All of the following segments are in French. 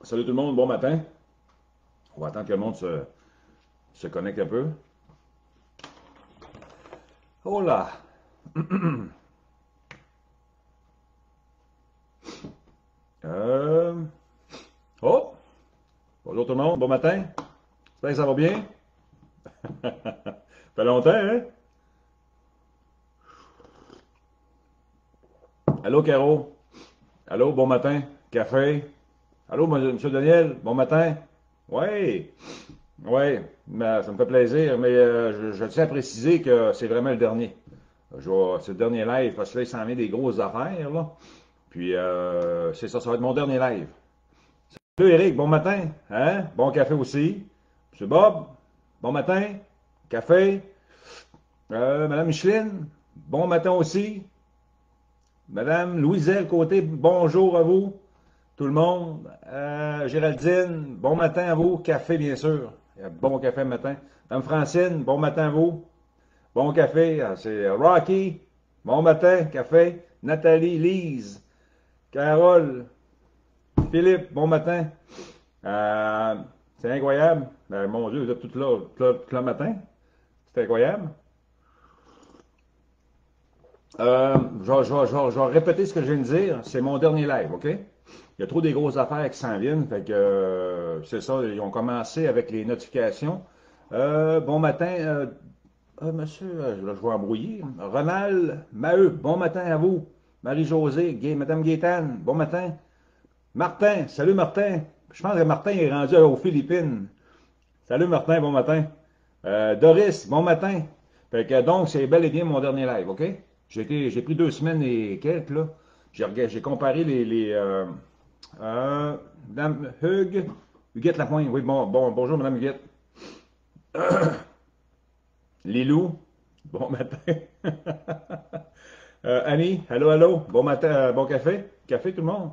Salut tout le monde, bon matin. On va attendre que le monde se connecte un peu. Oh là! Euh, Oh! Bonjour tout le monde, bon matin. J'espère que ça va bien. Ça fait longtemps, hein? Allô, Caro? Allô, bon matin. Café? Allô, monsieur Daniel, bon matin. Oui, oui, ça me fait plaisir, mais je tiens à préciser que c'est vraiment le dernier. C'est le dernier live parce que là, il s'en vient des grosses affaires, là. Puis, c'est ça, ça va être mon dernier live. Salut Eric, bon matin. Hein? Bon café aussi. Monsieur Bob, bon matin. Café. Madame Micheline, bon matin aussi. Madame Louiselle Côté, bonjour à vous. Tout le monde. Géraldine, bon matin à vous. Café, bien sûr. Bon café le matin. Madame Francine, bon matin à vous. Bon café. C'est Rocky, bon matin. Café. Nathalie, Lise, Carole, Philippe, bon matin. Euh, c'est incroyable. Mon Dieu, vous êtes tous là, tout le matin. C'est incroyable. Je vais répéter ce que je viens de dire. C'est mon dernier live, OK? Il y a trop des grosses affaires qui s'en viennent. Fait que c'est ça, ils ont commencé avec les notifications. Bon matin, monsieur, je vais embrouiller. Ronald Maheu, bon matin à vous. Marie-Josée, Madame Gaétane, bon matin. Martin, salut Martin. Je pense que Martin est rendu aux Philippines. Salut Martin, bon matin. Doris, bon matin. Fait que donc, c'est bel et bien mon dernier live, OK? J'ai pris 2 semaines et quelques, là. J'ai comparé Madame Huguette Lapointe. Oui, bonjour Madame Huguette. Lilou, bon matin. Annie, allô, allô, bon matin, bon café. Café tout le monde.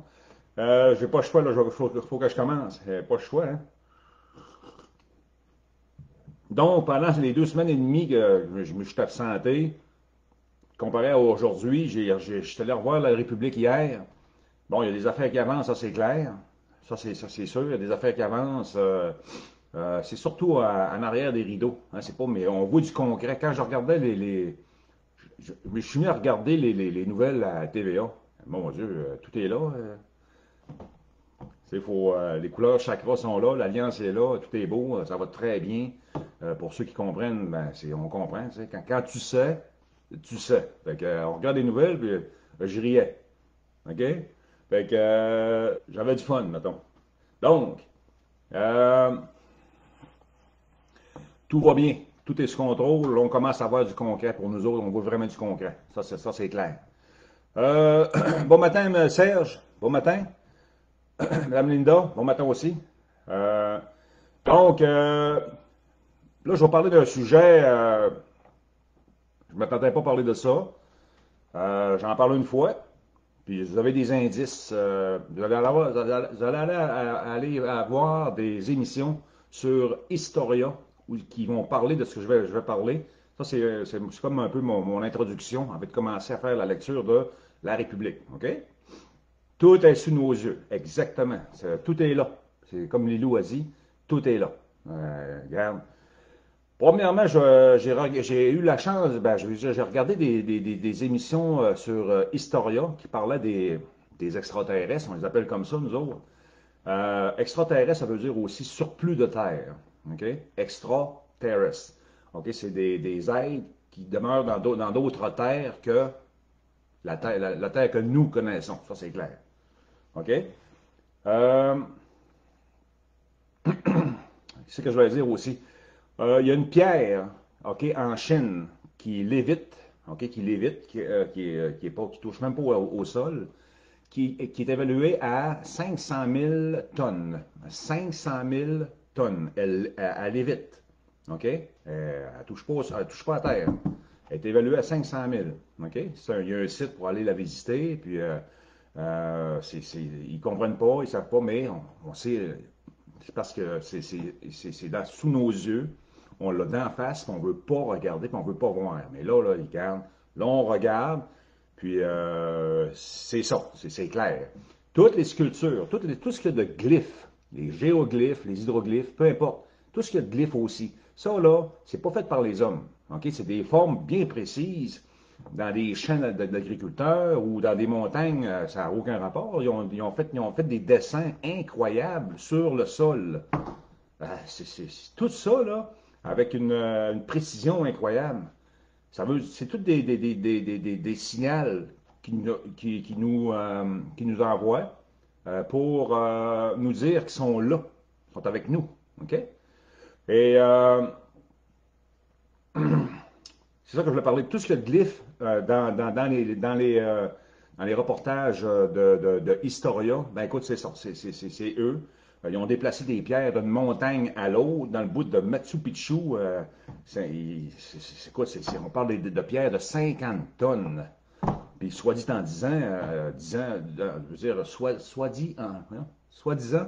J'ai pas le choix, là, faut que je commence. Pas le choix, hein. Donc, pendant les 2 semaines et demie que je me suis absenté, comparé à aujourd'hui, je suis allé revoir la République hier. Bon, il y a des affaires qui avancent, ça c'est clair. Ça, c'est sûr. Il y a des affaires qui avancent. C'est surtout en arrière des rideaux. Hein, c'est pas, mais on voit du concret. Quand je regardais je suis mis à regarder les nouvelles à TVA. Mon Dieu, tout est là. Les couleurs chakra sont là, l'alliance est là, tout est beau, ça va très bien. Pour ceux qui comprennent, ben, on comprend. Tu sais. Quand tu sais, tu sais. Fait que, on regarde les nouvelles, puis je riais. OK? Fait que j'avais du fun, mettons. Donc, euh, tout va bien. Tout est sous contrôle. Là, on commence à voir du concret. Pour nous autres, on voit vraiment du concret. Ça, c'est clair. Euh, bon matin, Serge. Bon matin. Madame Linda. Bon matin aussi. Euh, donc, là, je vais parler d'un sujet. Je ne m'attendais pas à parler de ça. J'en parle une fois. Puis vous avez des indices. Vous allez avoir des émissions sur Historia qui vont parler de ce que je vais parler. Ça, c'est comme un peu mon introduction avant de commencer à faire la lecture de La République. OK? Tout est sous nos yeux. Exactement. Tout est là. C'est comme Lilou a dit, tout est là. Regarde. Premièrement, j'ai eu la chance, ben, j'ai regardé des émissions sur Historia qui parlaient des extraterrestres, on les appelle comme ça, nous autres. Extraterrestre, ça veut dire aussi surplus de terre. OK? Extraterrestre. OK? C'est des êtres qui demeurent dans d'autres terres que la terre que nous connaissons. Ça, c'est clair. OK? Euh, c'est ce que je voulais dire aussi. Il y a une pierre, OK, en Chine qui lévite, OK, qui touche même pas au sol, qui est évaluée à 500 000 tonnes. 500 000 tonnes. Elle lévite, OK? Elle touche pas à terre. Elle est évaluée à 500 000, OK? Il y a un site pour aller la visiter, puis ils comprennent pas, ils savent pas, mais on sait, c'est parce que sous nos yeux. On l'a d'en face, puis on ne veut pas regarder, puis on ne veut pas voir. Mais là, regarde. Là, on regarde, puis c'est ça, c'est clair. Toutes les sculptures, tout ce qu'il y a de glyphes, les géoglyphes, les hydroglyphes, peu importe. Tout ce qu'il y a de glyphes aussi. Ça, là, c'est pas fait par les hommes. OK? C'est des formes bien précises dans des champs d'agriculteurs ou dans des montagnes, ça n'a aucun rapport. Ils ont fait des dessins incroyables sur le sol. C'est tout ça, là, avec une précision incroyable. C'est tout des signaux qui nous envoient pour nous dire qu'ils sont là, qu'ils sont avec nous. OK? Et c'est ça que je voulais parler. Tout ce qu'il y a de glyphes dans les reportages de Historia, ben écoute, c'est ça, c'est eux. Ils ont déplacé des pierres d'une montagne à l'autre, dans le bout de Machu Picchu. C'est quoi? On parle de pierres de 50 tonnes. Puis, soit dit en disant, je veux dire, soit dit en, hein, soit disant,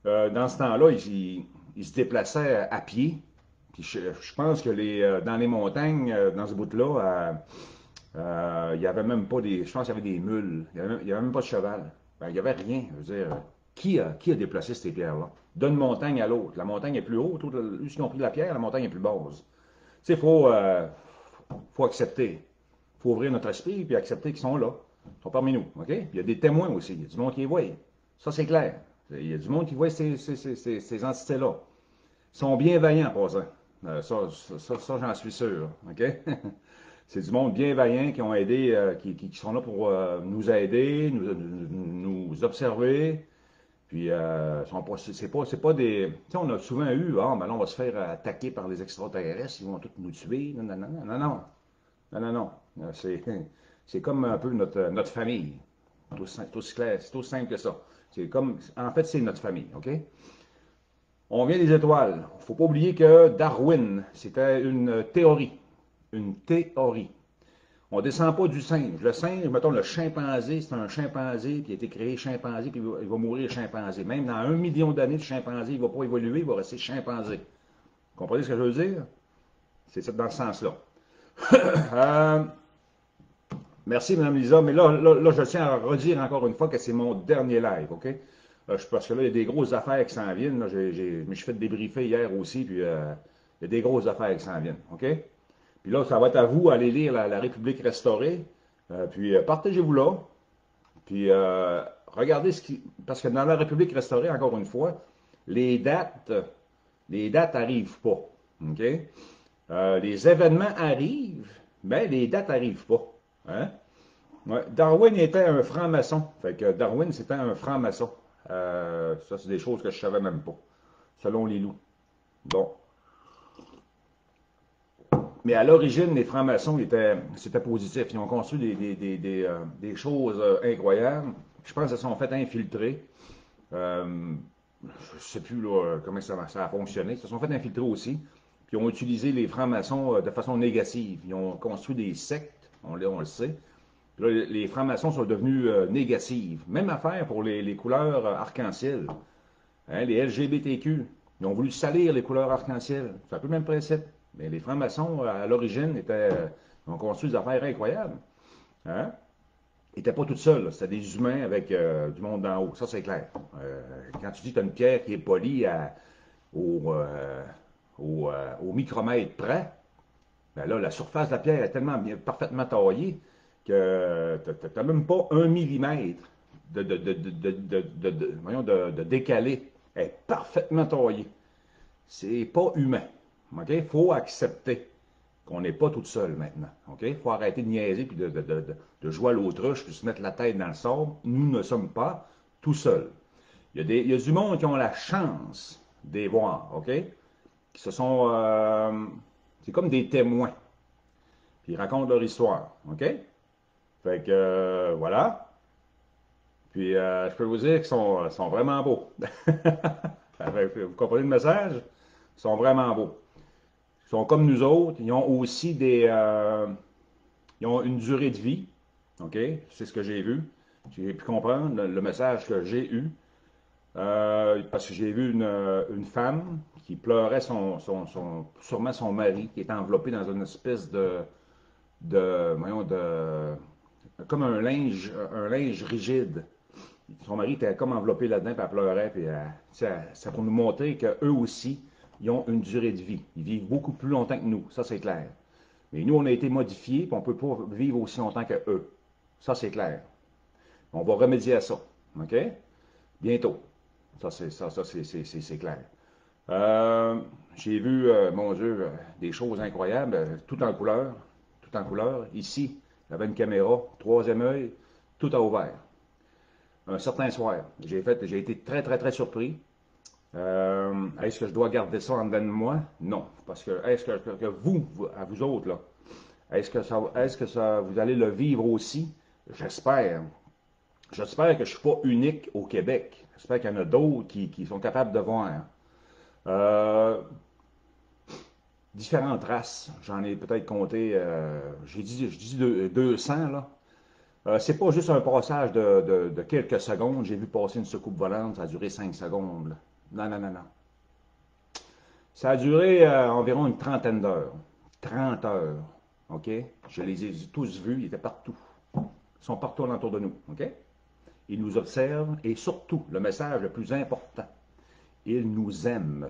dans ce temps-là, ils se déplaçaient à pied. Puis je pense que dans les montagnes, dans ce bout-là, il n'y avait même pas des. Je pense qu'il y avait des mules. Il y avait même pas de cheval. Ben, il n'y avait rien. Je veux dire, qui a déplacé ces pierres-là? D'une montagne à l'autre. La montagne est plus haute. Eux qui ont pris de la pierre, la montagne est plus basse. Tu sais, faut accepter. Il faut ouvrir notre esprit et accepter qu'ils sont là. Ils sont parmi nous. OK? Puis il y a des témoins aussi. Il y a du monde qui les voit. Ça, c'est clair. Il y a du monde qui voit ces entités-là. Ils sont bienveillants, en passant. Ça, j'en suis sûr. OK? C'est du monde bienveillant qui ont aidé, qui sont là pour nous aider, nous observer. Puis, c'est pas des. Tu sais, on a souvent eu, ben là, on va se faire attaquer par les extraterrestres, ils vont tous nous tuer. Non, non, non, non, non. Non, non, non. C'est comme un peu notre famille. C'est aussi clair, c'est aussi simple que ça. En fait, c'est notre famille, OK? On vient des étoiles. Il ne faut pas oublier que Darwin, c'était une théorie. Une théorie. On ne descend pas du singe. Le singe, mettons le chimpanzé, c'est un chimpanzé qui a été créé chimpanzé, puis il va mourir chimpanzé. Même dans 1 million d'années, le chimpanzé, il ne va pas évoluer, il va rester chimpanzé. Vous comprenez ce que je veux dire? C'est ça dans ce sens-là. Merci, Mme Lisa, mais là, je tiens à redire encore une fois que c'est mon dernier live, OK? Parce que là, il y a des grosses affaires qui s'en viennent. Là, je me suis fait débriefer hier aussi, puis il y a des grosses affaires qui s'en viennent, OK? Puis là, ça va être à vous d'aller lire la République restaurée, puis partagez-vous là, puis regardez ce qui... Parce que dans la République restaurée, encore une fois, les dates, les dates n'arrivent pas, OK? Les événements arrivent, mais les dates n'arrivent pas. Hein? Ouais. Darwin était un franc-maçon. Fait que Darwin, c'était un franc-maçon. Ça, c'est des choses que je savais même pas, selon les loups. Bon. Mais à l'origine, les francs-maçons, c'était positif. Ils ont construit des choses incroyables. Je pense qu'ils se sont fait infiltrer. Je ne sais plus là, comment ça a fonctionné. Ils se sont fait infiltrer aussi. Puis ils ont utilisé les francs-maçons de façon négative. Ils ont construit des sectes, on le sait. Là, les francs-maçons sont devenus négatifs. Même affaire pour les couleurs arc-en-ciel. Hein, les LGBTQ, ils ont voulu salir les couleurs arc-en-ciel. C'est un peu le même principe. Mais les francs-maçons, à l'origine, ont construit des affaires incroyables. Hein? Ils n'étaient pas tout seuls. C'était des humains avec du monde d'en haut. Ça, c'est clair. Quand tu dis que tu as une pierre qui est polie au micromètre près, ben là, la surface de la pierre est tellement parfaitement taillée que tu n'as même pas 1 millimètre de décalé. Elle est parfaitement taillée. C'est pas humain. OK? Il faut accepter qu'on n'est pas tout seul maintenant. OK? Il faut arrêter de niaiser puis de jouer à l'autruche puis se mettre la tête dans le sable. Nous ne sommes pas tout seuls. Il y a du monde qui ont la chance de les voir. OK? Qui se sont. C'est comme des témoins. Puis ils racontent leur histoire. OK? Fait que voilà. Puis je peux vous dire qu'ils sont vraiment beaux. Vous comprenez le message? Ils sont vraiment beaux. Ils sont comme nous autres. Ils ont aussi ils ont une durée de vie. OK? C'est ce que j'ai vu. J'ai pu comprendre le message que j'ai eu. Parce que j'ai vu une femme qui pleurait sûrement son mari, qui était enveloppé dans une espèce voyons, comme un linge rigide. Son mari était comme enveloppé là-dedans, puis elle pleurait, puis c'est pour nous montrer qu'eux aussi, ils ont une durée de vie. Ils vivent beaucoup plus longtemps que nous, ça c'est clair. Mais nous, on a été modifiés, puis on ne peut pas vivre aussi longtemps que eux. Ça c'est clair. On va remédier à ça. OK? Bientôt. C'est clair. J'ai vu, mon Dieu, des choses incroyables, tout en couleur. Tout en couleur. Ici, il y avait une caméra, troisième œil, tout a ouvert. Un certain soir, j'ai été très, très, très surpris. Est-ce que je dois garder ça en dedans de moi? Non. Parce que, est-ce que vous, à vous autres, là, est-ce que ça, vous allez le vivre aussi? J'espère. J'espère que je ne suis pas unique au Québec. J'espère qu'il y en a d'autres qui sont capables de voir. Euh, Différentes races. J'en ai peut-être compté, je dis 200, là. C'est pas juste un passage de quelques secondes. J'ai vu passer une soucoupe volante, ça a duré 5 secondes, là. Non, non, non, non. Ça a duré environ une trentaine d'heures. 30 heures. OK? Je les ai tous vus, ils étaient partout. Ils sont partout alentour de nous. OK? Ils nous observent et surtout, le message le plus important, ils nous aiment.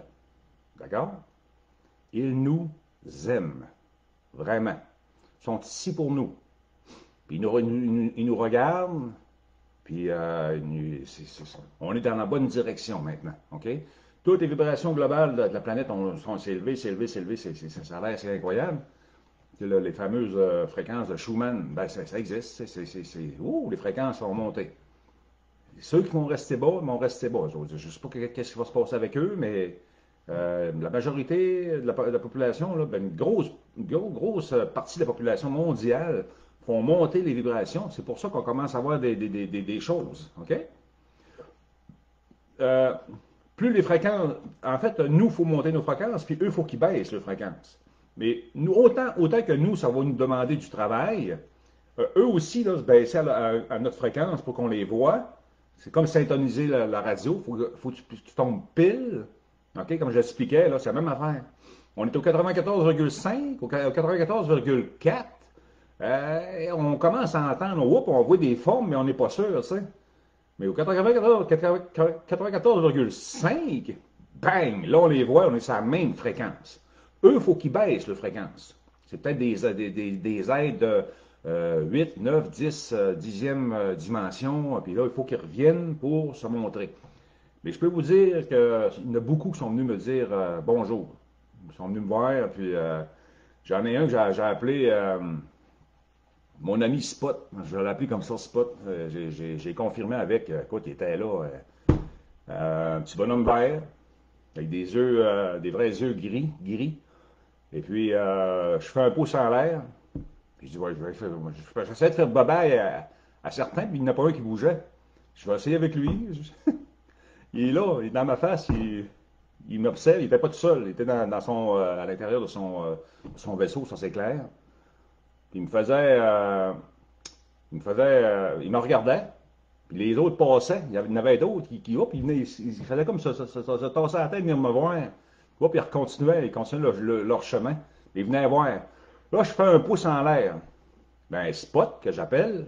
D'accord? Ils nous aiment. Vraiment. Ils sont ici pour nous. Puis ils nous regardent, puis on est dans la bonne direction maintenant. OK? Toutes les vibrations globales de la planète sont s'élever, s'élever, s'élever. Ça a l'air assez incroyable. Les fameuses fréquences de Schumann, ben, ça existe. Les fréquences vont monter. Ceux qui vont rester bas, vont rester bas. Je ne sais pas qu'est-ce qui va se passer avec eux, mais la majorité de la population, là, ben, grosse partie de la population mondiale font monter les vibrations. C'est pour ça qu'on commence à voir des choses. OK? Euh, Plus les fréquences, en fait, nous, il faut monter nos fréquences, puis eux, il faut qu'ils baissent leurs fréquences. Mais nous, autant que nous, ça va nous demander du travail, eux aussi, là, se baisser à notre fréquence pour qu'on les voit. C'est comme syntoniser la radio. Faut que tu tombes pile. OK? Comme j'expliquais, là, c'est la même affaire. On est au 94,5, au 94,4. On commence à entendre, on voit des formes, mais on n'est pas sûr, tu sais. Mais au 94,5, bang, là on les voit, on est sur la même fréquence. Eux, il faut qu'ils baissent leur fréquence. C'est peut-être des aides de 8, 9, 10, 10e dimension, puis là, il faut qu'ils reviennent pour se montrer. Mais je peux vous dire qu'il y en a beaucoup qui sont venus me dire bonjour. Ils sont venus me voir, puis j'en ai un que j'ai appelé mon ami Spot. Je vais l'appeler comme ça, Spot. J'ai confirmé avec, écoute, il était là, un petit bonhomme vert, avec des yeux, des vrais yeux gris. Et puis, je fais un pouce en l'air. Puis je dis, ouais, j'essaie de faire babaille à certains, puis il n'y en a pas un qui bougeait. Je vais essayer avec lui. Il est là, il est dans ma face, il m'observe, il n'était pas tout seul, il était à l'intérieur de son vaisseau, ça c'est clair. Puis il me regardait, puis les autres passaient, il y en avait d'autres qui hop, ils faisaient comme ça, se tassaient la tête, venir me voir. Hop, ils continuaient leur chemin. Ils venaient voir. Là, je fais un pouce en l'air. Ben, Spot, que j'appelle,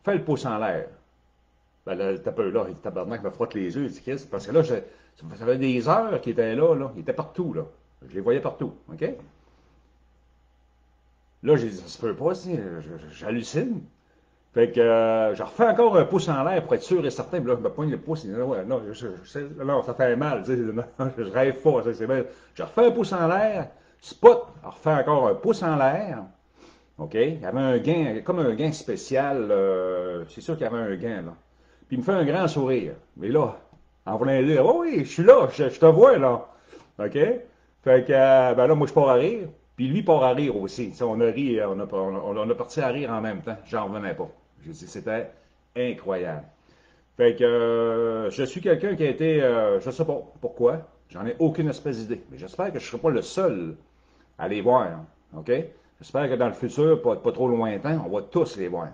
fait le pouce en l'air. Ben, là, t'as peu là, le tabarnak me frotte les yeux, il dit, qu'est-ce? Parce que là, ça fait des heures qu'il était là, il était partout, là. Je les voyais partout, OK? Là, j'ai dit, ça se peut pas, j'hallucine. Fait que je refais encore un pouce en l'air pour être sûr et certain. Puis là, je me poigne le pouce. Il dit, ouais, non, non, ça fait mal. Tu sais, non, je rêve pas. C'est bien. Je refais un pouce en l'air. Spot, je refais encore un pouce en l'air. OK? Il y avait un gain, comme un gain spécial. C'est sûr qu'il y avait un gain, là. Puis il me fait un grand sourire. Mais là, en voulant dire, oh oui, je suis là, je te vois, là. OK? Fait que, ben là, moi, je pars à rire. Puis lui part à rire aussi. Tu sais, on a ri, on a parti à rire en même temps. J'en revenais pas. J'ai dit, c'était incroyable. Fait que je suis quelqu'un qui a été, je sais pas pourquoi, j'en ai aucune espèce d'idée. Mais j'espère que je ne serai pas le seul à les voir. OK? J'espère que dans le futur, pas trop lointain, on va tous les voir.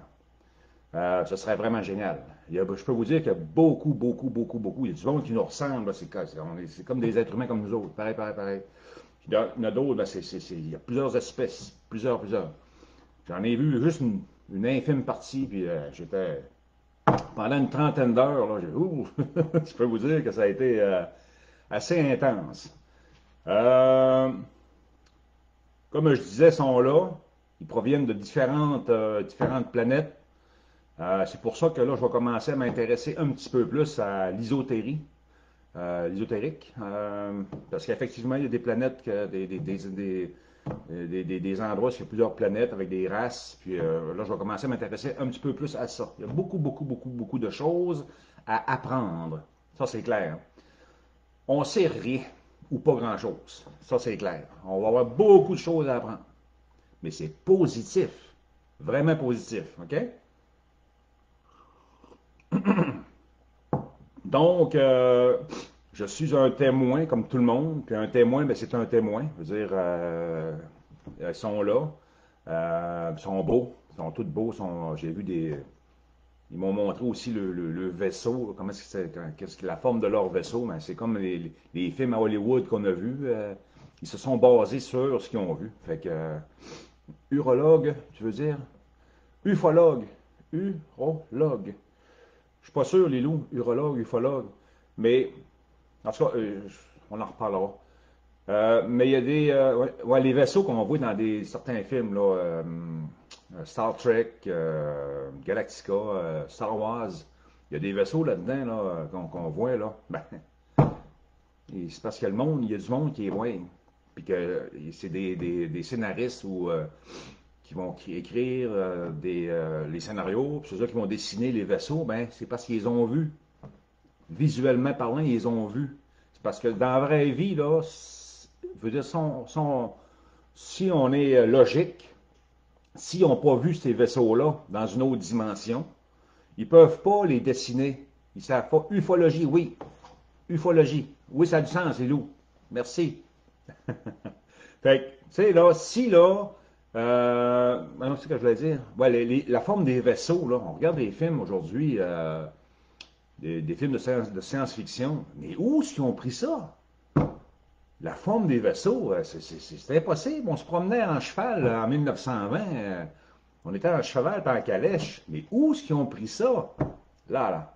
Ce serait vraiment génial. Je peux vous dire qu'il y a beaucoup. Il y a du monde qui nous ressemble. C'est comme des êtres humains comme nous autres. Pareil. Il y en a d'autres, ben, il y a plusieurs espèces. Plusieurs. J'en ai vu juste une infime partie, puis j'étais pendant une trentaine d'heures, là, je peux vous dire que ça a été assez intense. Euh, Comme je disais, sont là. Ils proviennent de différentes planètes. C'est pour ça que là, je vais commencer à m'intéresser un petit peu plus à l'ésotérique. Parce qu'effectivement, il y a des planètes, des endroits où il y a plusieurs planètes avec des races. Puis là, je vais commencer à m'intéresser un petit peu plus à ça. Il y a beaucoup, beaucoup, beaucoup, beaucoup de choses à apprendre. Ça, c'est clair. On sait rien ou pas grand-chose. Ça, c'est clair. On va avoir beaucoup de choses à apprendre. Mais c'est positif. Vraiment positif. OK? Donc, je suis un témoin comme tout le monde. Puis un témoin, ben, c'est un témoin. Je veux dire, ils sont là. Ils sont beaux. Ils sont tous beaux. J'ai vu des. Ils m'ont montré aussi le vaisseau, comment est-ce que c'est, qu'est-ce que la forme de leur vaisseau. Ben, c'est comme les films à Hollywood qu'on a vus. Ils se sont basés sur ce qu'ils ont vu. Fait que, urologue, tu veux dire? Ufologue. Urologue. Je suis pas sûr, les loups, urologue, ufologue. Mais, en tout cas, on en reparlera. Mais il y a ouais, les vaisseaux qu'on voit dans certains films, là, Star Trek, Galactica, Star Wars. Il y a des vaisseaux là-dedans là, qu'on voit là. Ben, c'est parce que le monde, il y a du monde qui est loin. Puis que c'est des scénaristes qui vont écrire les scénarios, puis ceux qui vont dessiner les vaisseaux, ben, c'est parce qu'ils ont vu. Visuellement parlant, ils ont vu. C'est parce que dans la vraie vie, là, je veux dire, si on est logique, s'ils n'ont pas vu ces vaisseaux-là dans une autre dimension, ils ne peuvent pas les dessiner. Ils ne savent pas. Ufologie, oui. Ufologie. Oui, ça a du sens, les loups. Merci. Fait que, tu sais, là, si là, non, c'est ce que je voulais dire. Ouais, la forme des vaisseaux, là, on regarde des films aujourd'hui, des films de science-fiction, mais où est-ce qu'ils ont pris ça? La forme des vaisseaux, c'est impossible. On se promenait en cheval là, en 1920. On était en cheval par en calèche. Mais où est-ce qu'ils ont pris ça? Là.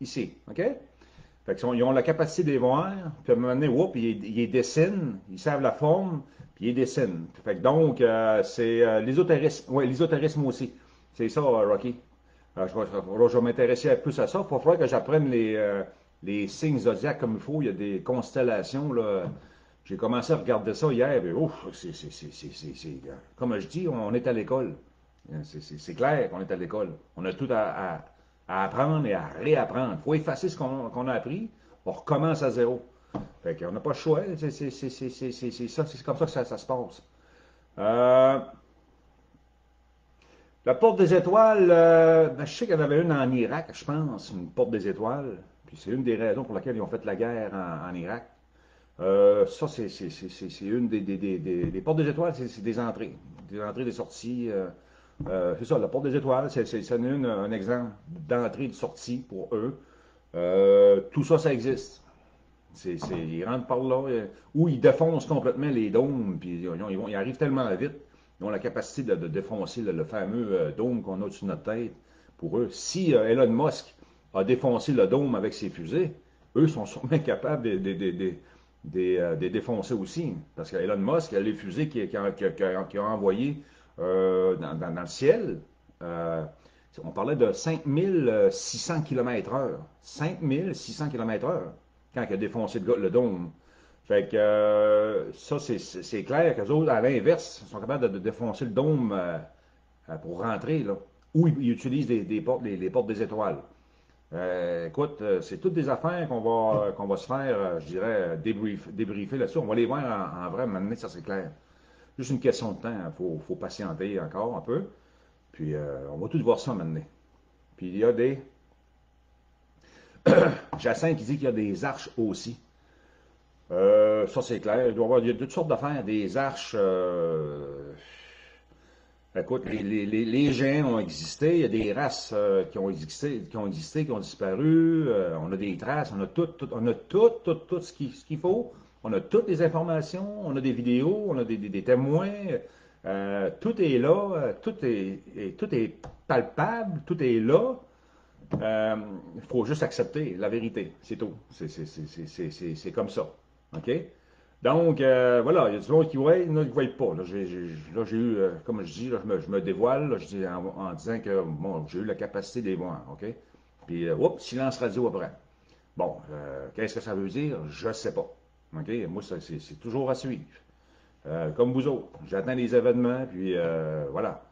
Ici. OK? Fait qu'ils ont la capacité de les voir. Puis à un moment donné, whoop, ils les dessinent. Ils savent la forme. Puis ils les dessinent. Fait que donc, c'est l'ésotérisme. Oui, l'ésotérisme aussi. C'est ça, Rocky. Je vais m'intéresser plus à ça. Il va falloir que j'apprenne les signes zodiaques comme il faut. Il y a des constellations, là. J'ai commencé à regarder ça hier, et ouf, comme je dis, on est à l'école. C'est clair qu'on est à l'école. On a tout à apprendre et à réapprendre. Il faut effacer ce qu'on a appris, on recommence à zéro. Fait qu'on n'a pas le choix, c'est comme ça que ça se passe. Euh, la porte des étoiles, ben, je sais qu'il y en avait une en Irak, je pense, une porte des étoiles. Puis c'est une des raisons pour lesquelles ils ont fait la guerre en Irak. Ça, c'est une des portes des étoiles, c'est des entrées. Des entrées, des sorties. C'est ça, la porte des étoiles, c'est un exemple d'entrée et de sortie pour eux. Tout ça, ça existe. Ils rentrent par là, ou ils défoncent complètement les dômes, puis ils arrivent tellement vite, ils ont la capacité de défoncer le fameux dôme qu'on a au-dessus de notre tête pour eux. Si Elon Musk a défoncé le dôme avec ses fusées, eux sont sûrement capables de défoncer aussi. Parce qu'Elon Musk, les fusées qu'il a envoyées dans le ciel, on parlait de 5600 km/h. 5600 km/h quand il a défoncé le dôme. Fait que ça, c'est clair qu'eux autres, à l'inverse, sont capables de défoncer le dôme pour rentrer, là. Ou ils utilisent des portes, les portes des étoiles. Écoute, c'est toutes des affaires qu'on va se faire, je dirais, débriefer là-dessus. On va les voir en vrai, maintenant, ça c'est clair. Juste une question de temps, il faut patienter encore un peu. Puis on va tout voir ça maintenant. Puis il y a des. Jacinthe qui dit qu'il y a des arches aussi. Ça c'est clair. Il y a toutes sortes d'affaires, des arches. Écoute, les géants ont existé, il y a des races qui ont existé, qui ont disparu, on a des traces, on a tout ce qu'il faut, on a toutes les informations, on a des vidéos, on a des témoins, tout est là, tout est palpable, tout est là. Il faut juste accepter la vérité, c'est tout. C'est comme ça. OK? Donc, voilà, il y a du monde qui voit, il y en a qui ne voient pas. Là, j'ai eu, comme je dis, là, je me dévoile là, je dis, en disant que bon, j'ai eu la capacité de les voir. OK? Puis, oups, silence radio après. Bon, qu'est-ce que ça veut dire? Je ne sais pas. OK? Moi, c'est toujours à suivre. Comme vous autres. J'attends les événements, puis voilà.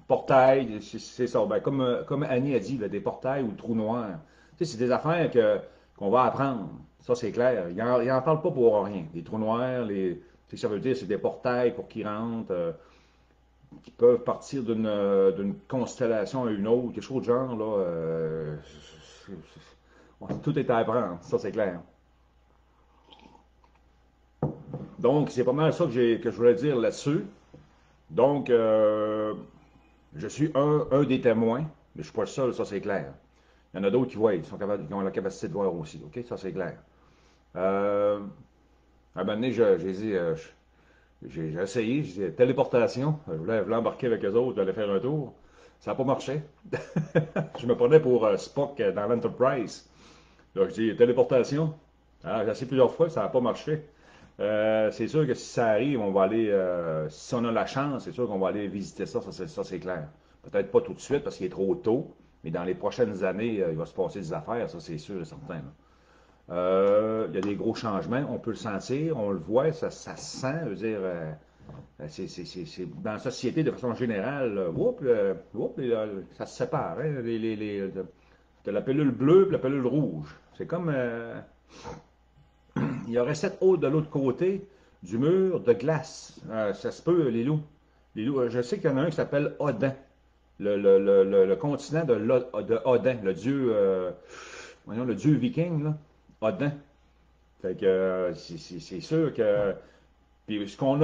Portail, c'est ça. Ben, comme Annie a dit, là, des portails ou trous noirs. Tu sais, c'est des affaires qu'on va apprendre. Ça, c'est clair. Il en parle pas pour rien. Les trous noirs, tu sais, ça veut dire, c'est des portails pour qu'ils rentrent, qui peuvent partir d'une constellation à une autre, quelque chose de genre, là. Ouais, tout est à apprendre. Ça, c'est clair. Donc, c'est pas mal ça que je voulais dire là-dessus. Donc, je suis un des témoins, mais je ne suis pas le seul, ça c'est clair. Il y en a d'autres qui voient, qui ont la capacité de voir aussi, OK? Ça c'est clair. À un moment donné, j'ai dit, j'ai essayé, j'ai dit téléportation, je voulais embarquer avec eux autres, j'allais faire un tour. Ça n'a pas marché. Je me prenais pour Spock dans l'Enterprise. Là, je dis téléportation. Alors, j'ai essayé plusieurs fois, ça n'a pas marché. C'est sûr que si ça arrive, on va aller, si on a la chance, c'est sûr qu'on va aller visiter ça, ça c'est clair. Peut-être pas tout de suite parce qu'il est trop tôt, mais dans les prochaines années, il va se passer des affaires, ça c'est sûr et certain. Là. Il y a des gros changements, on peut le sentir, on le voit, ça se sent, je veux dire, dans la société de façon générale, ça se sépare, hein, de la pilule bleue et la pilule rouge. C'est comme, il y aurait sept autres de l'autre côté du mur de glace. Ça se peut, les loups. Je sais qu'il y en a un qui s'appelle Odin. Le continent de Odin, le dieu, voyons, le dieu viking, là. Odin. Fait que c'est sûr que. Puis ce qu'on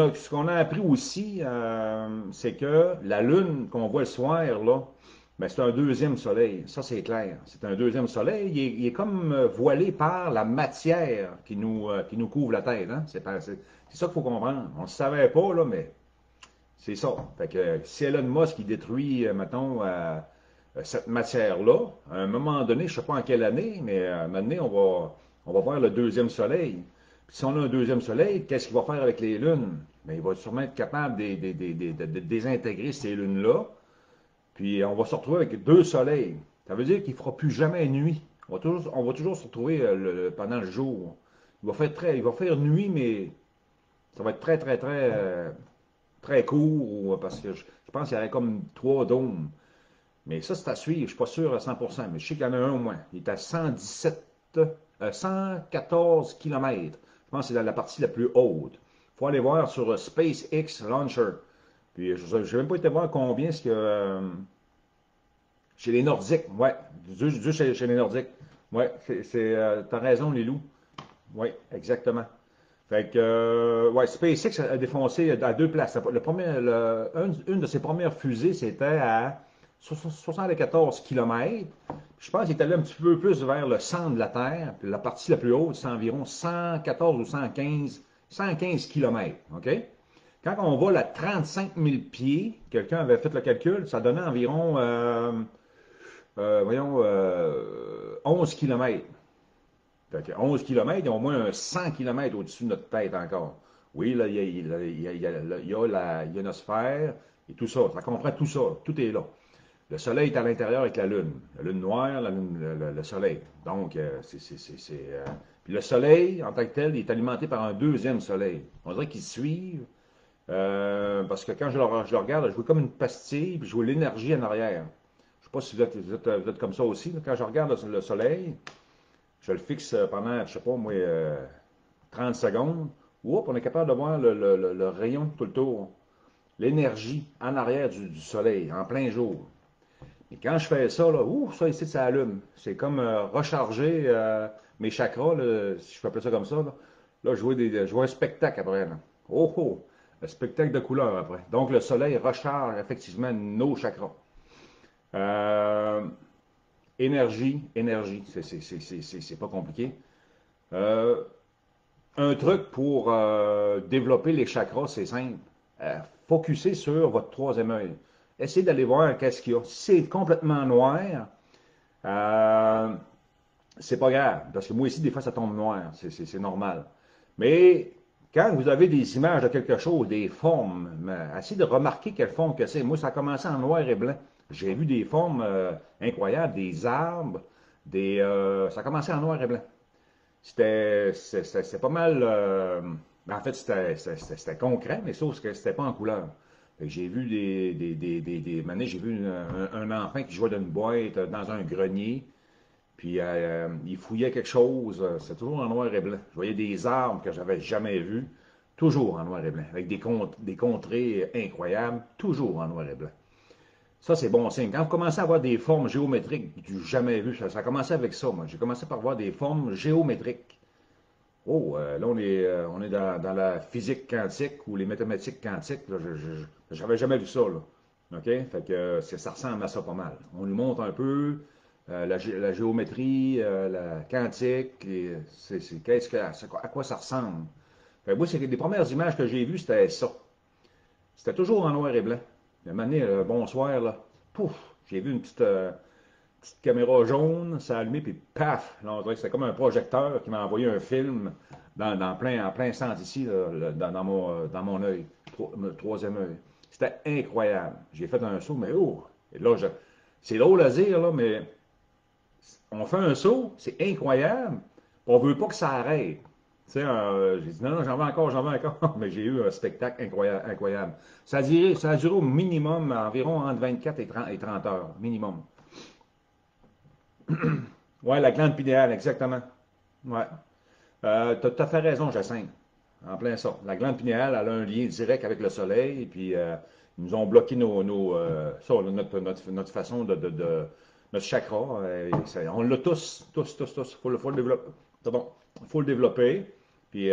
a appris aussi, c'est que la lune qu'on voit le soir, là, ben, c'est un deuxième soleil. Ça, c'est clair. C'est un deuxième soleil. Il est comme voilé par la matière qui nous couvre la tête. Hein? C'est ça qu'il faut comprendre. On ne le savait pas, là, mais c'est ça. Fait que si Elon Musk qui détruit, mettons, cette matière-là, à un moment donné, je ne sais pas en quelle année, mais à un moment donné, on va voir le deuxième soleil. Puis si on a un deuxième soleil, qu'est-ce qu'il va faire avec les lunes? Bien, il va sûrement être capable de désintégrer ces lunes-là. Puis on va se retrouver avec deux soleils. Ça veut dire qu'il ne fera plus jamais nuit. On va toujours se retrouver pendant le jour. Il va faire nuit, mais ça va être très, très, très, très court parce que je pense qu'il y aurait comme trois dômes. Mais ça, c'est à suivre. Je ne suis pas sûr à 100%, mais je sais qu'il y en a un au moins. Il est à 114 km. Je pense que c'est la partie la plus haute. Il faut aller voir sur SpaceX Launcher. Puis je n'ai même pas été voir combien est-ce que chez les Nordiques. Ouais, Dieu chez les Nordiques. Ouais, t'as raison, les loups. Oui, exactement. Fait que, ouais, SpaceX a défoncé à deux places. Une de ses premières fusées, c'était à 74 km. Je pense qu'il est allé un petit peu plus vers le centre de la Terre. Puis la partie la plus haute, c'est environ 114 ou 115 km. OK? Quand on vole à 35 000 pieds, quelqu'un avait fait le calcul, ça donnait environ, voyons, 11 km. Fait que 11 km, il y a au moins 100 km au-dessus de notre tête encore. Oui, là, il y a la ionosphère et tout ça. Ça comprend tout ça. Tout est là. Le soleil est à l'intérieur avec la lune. La lune noire, le soleil. Donc, puis le soleil, en tant que tel, il est alimenté par un deuxième soleil. On dirait qu'ils suivent. Parce que quand je le regarde, je vois comme une pastille, puis je vois l'énergie en arrière. Je ne sais pas si vous êtes comme ça aussi. Quand je regarde le soleil, je le fixe pendant, je ne sais pas, moi, 30 secondes. Oups, on est capable de voir le rayon tout le tour. L'énergie en arrière du soleil, en plein jour. Et quand je fais ça, là, ça ici, ça allume. C'est comme recharger mes chakras, là, si je peux appeler ça comme ça. Là, je vois un spectacle après. Là. Oh, oh! Un spectacle de couleurs après. Donc, le soleil recharge effectivement nos chakras. Euh, énergie, c'est pas compliqué. Euh, un truc pour développer les chakras, c'est simple. Focussez sur votre troisième œil. essayez d'aller voir qu'est-ce qu'il y a. Si c'est complètement noir, euh, c'est pas grave, parce que moi ici, des fois, ça tombe noir, c'est normal. Mais quand vous avez des images de quelque chose, des formes, essayez de remarquer quelle forme que c'est. Moi, ça a commencé en noir et blanc. J'ai vu des formes incroyables, des arbres, ça a commencé en noir et blanc. C'était pas mal. En fait, c'était concret, mais sauf que c'était pas en couleur. Fait que j'ai vu j'ai vu un enfant qui jouait dans une boîte, dans un grenier, puis il fouillait quelque chose. C'était toujours en noir et blanc. Je voyais des arbres que j'avais jamais vus, toujours en noir et blanc, avec des contrées incroyables, toujours en noir et blanc. Ça, c'est bon signe. Quand vous commencez à avoir des formes géométriques que j'ai jamais vues, ça a commencé avec ça, moi. J'ai commencé par voir des formes géométriques. Oh, là, on est dans la physique quantique ou les mathématiques quantiques. Je n'avais jamais vu ça, là. OK? Fait que ça ressemble à ça pas mal. On nous montre un peu la géométrie, la quantique, et à quoi ça ressemble. Fait que moi, c'est que les premières images que j'ai vues, c'était ça. C'était toujours en noir et blanc. Il m'a donné, bonsoir, là. Pouf! J'ai vu une petite caméra jaune, ça a allumé, puis paf! Là, on dirait que c'était comme un projecteur qui m'a envoyé un film en plein centre ici, là, dans mon œil, troisième œil. C'était incroyable. J'ai fait un saut, mais oh! Et là, c'est drôle à dire, là, mais on fait un saut, c'est incroyable, on veut pas que ça arrête. Tu sais, j'ai dit non, non, j'en veux encore, mais j'ai eu un spectacle incroyable, incroyable. Ça a duré au minimum environ entre 24 et 30 heures, minimum. Ouais, la glande pinéale, exactement. Ouais. T'as tout à fait raison, Jacinthe. En plein ça. La glande pinéale, elle a un lien direct avec le soleil, et puis ils nous ont bloqué notre façon notre chakra. On l'a tous. Faut le développer. C'est bon. Faut le développer. Puis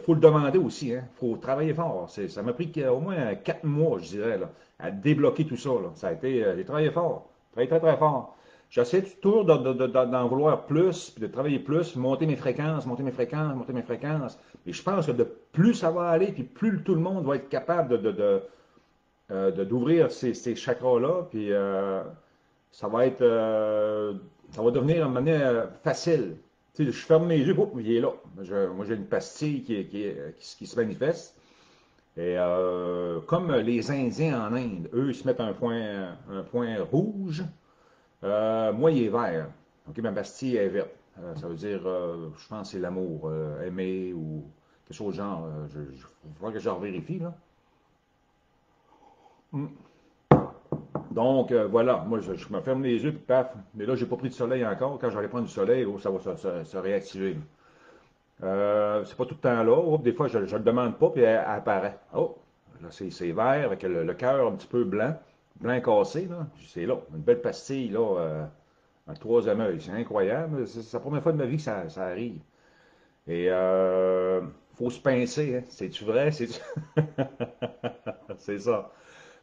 faut le demander aussi. Hein. Faut travailler fort. Ça m'a pris au moins 4 mois, je dirais, là, à débloquer tout ça. Là. Ça a été, j'ai travaillé fort. Travaillé très, très fort. J'essaie toujours d'en vouloir plus, puis de travailler plus, monter mes fréquences, monter mes fréquences, monter mes fréquences. Et je pense que de plus ça va aller, puis plus tout le monde va être capable d'ouvrir ces chakras-là, puis ça va devenir une manière facile. Tu sais, je ferme mes yeux, il est là. Moi, j'ai une pastille qui se manifeste. Et comme les Indiens en Inde, eux, ils se mettent un point rouge. Moi, il est vert. OK, ma pastille est verte. Ça veut dire, je pense que c'est l'amour, aimer ou quelque chose de genre. Il faudra que je revérifie, là. Mm. Donc, voilà, moi, je me ferme les yeux, puis paf. Mais là, j'ai pas pris de soleil encore. Quand j'allais prendre du soleil, oh, ça va se réactiver. C'est pas tout le temps là. Oh, des fois, je ne le demande pas, puis elle apparaît. Oh, là, c'est vert, avec le cœur un petit peu blanc, blanc cassé, là. C'est là, une belle pastille, là. Un troisième œil, c'est incroyable. C'est la première fois de ma vie que ça arrive. Et faut se pincer, hein. C'est-tu vrai? C'est ça.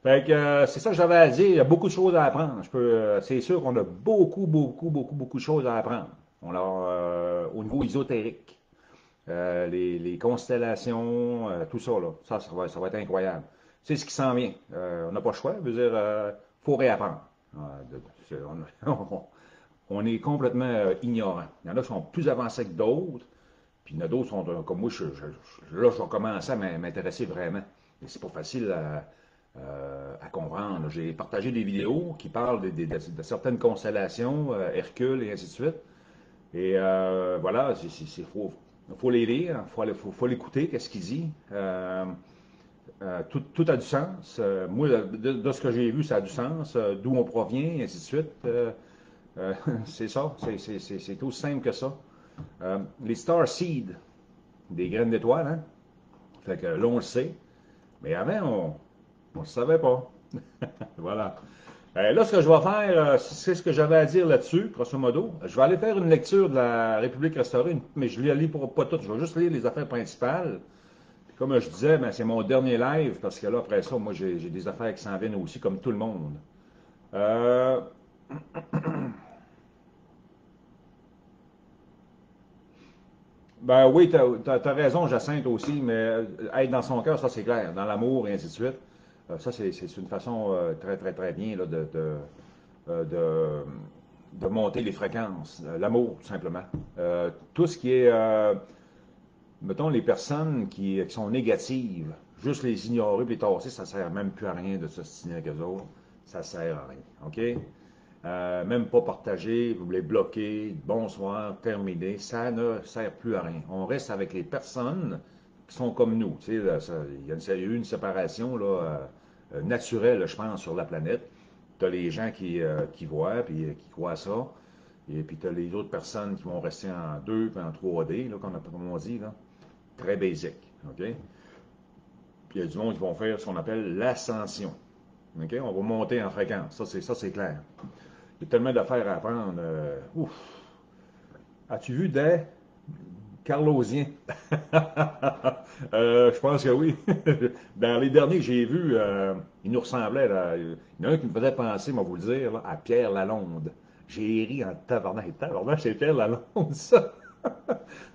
Fait que c'est ça que j'avais à dire. Il y a beaucoup de choses à apprendre. C'est sûr qu'on a beaucoup de choses à apprendre. Au niveau ésotérique, les constellations, tout ça, là, ça va être incroyable. C'est ce qui s'en vient. On n'a pas le choix. Je veux dire, faut réapprendre. Euh, on est complètement ignorant. Il y en a qui sont plus avancés que d'autres, puis il y en a d'autres qui sont comme moi, là, je vais commencer à m'intéresser vraiment. Mais c'est pas facile à comprendre. J'ai partagé des vidéos qui parlent de certaines constellations, Hercule et ainsi de suite. Et voilà, faut les lire, faut l'écouter, qu'est-ce qu'il dit. Tout a du sens. Moi, de ce que j'ai vu, ça a du sens. D'où on provient, et ainsi de suite. C'est ça, c'est aussi simple que ça. Les star seeds, des graines d'étoiles, hein? Fait que là, on le sait. Mais avant, on ne le savait pas. Voilà. Là, ce que je vais faire, c'est ce que j'avais à dire là-dessus, grosso modo. Je vais aller faire une lecture de la République restaurée, mais je ne la lis pas toute. Je vais juste lire les affaires principales. Puis comme je disais, ben, c'est mon dernier live, parce que là, après ça, moi, j'ai des affaires qui s'en viennent aussi, comme tout le monde. Euh, Ben oui, t'as raison, Jacinthe aussi, mais être dans son cœur, ça c'est clair, dans l'amour et ainsi de suite. Ça, c'est une façon très, très, très bien là, euh, de, de monter les fréquences. L'amour, tout simplement. Tout ce qui est, mettons, les personnes qui sont négatives, juste les ignorer et les tasser, ça ne sert même plus à rien de s'ostiner avec eux autres. Ça ne sert à rien. OK? Même pas partager, vous les bloquer, bonsoir, terminé, ça ne sert plus à rien. On reste avec les personnes qui sont comme nous. Tu sais, là, il y a eu une séparation là, naturelle, je pense, sur la planète. Tu as les gens qui voient puis qui croient ça. Et puis tu as les autres personnes qui vont rester en 2 puis en 3D, là, comme on dit, là. Très basic. OK? Puis il y a du monde qui vont faire ce qu'on appelle l'ascension. OK? On va monter en fréquence. Ça, c'est clair. Il y a tellement d'affaires à apprendre. Ouf! As-tu vu des Carlosiens? Je pense que oui. Dans les derniers que j'ai vus, ils nous ressemblaient. Là. Il y en a un qui me faisait penser, moi vous le dire, là, à Pierre Lalonde. J'ai ri en tabarnak. Tabarnak, c'est Pierre Lalonde, ça.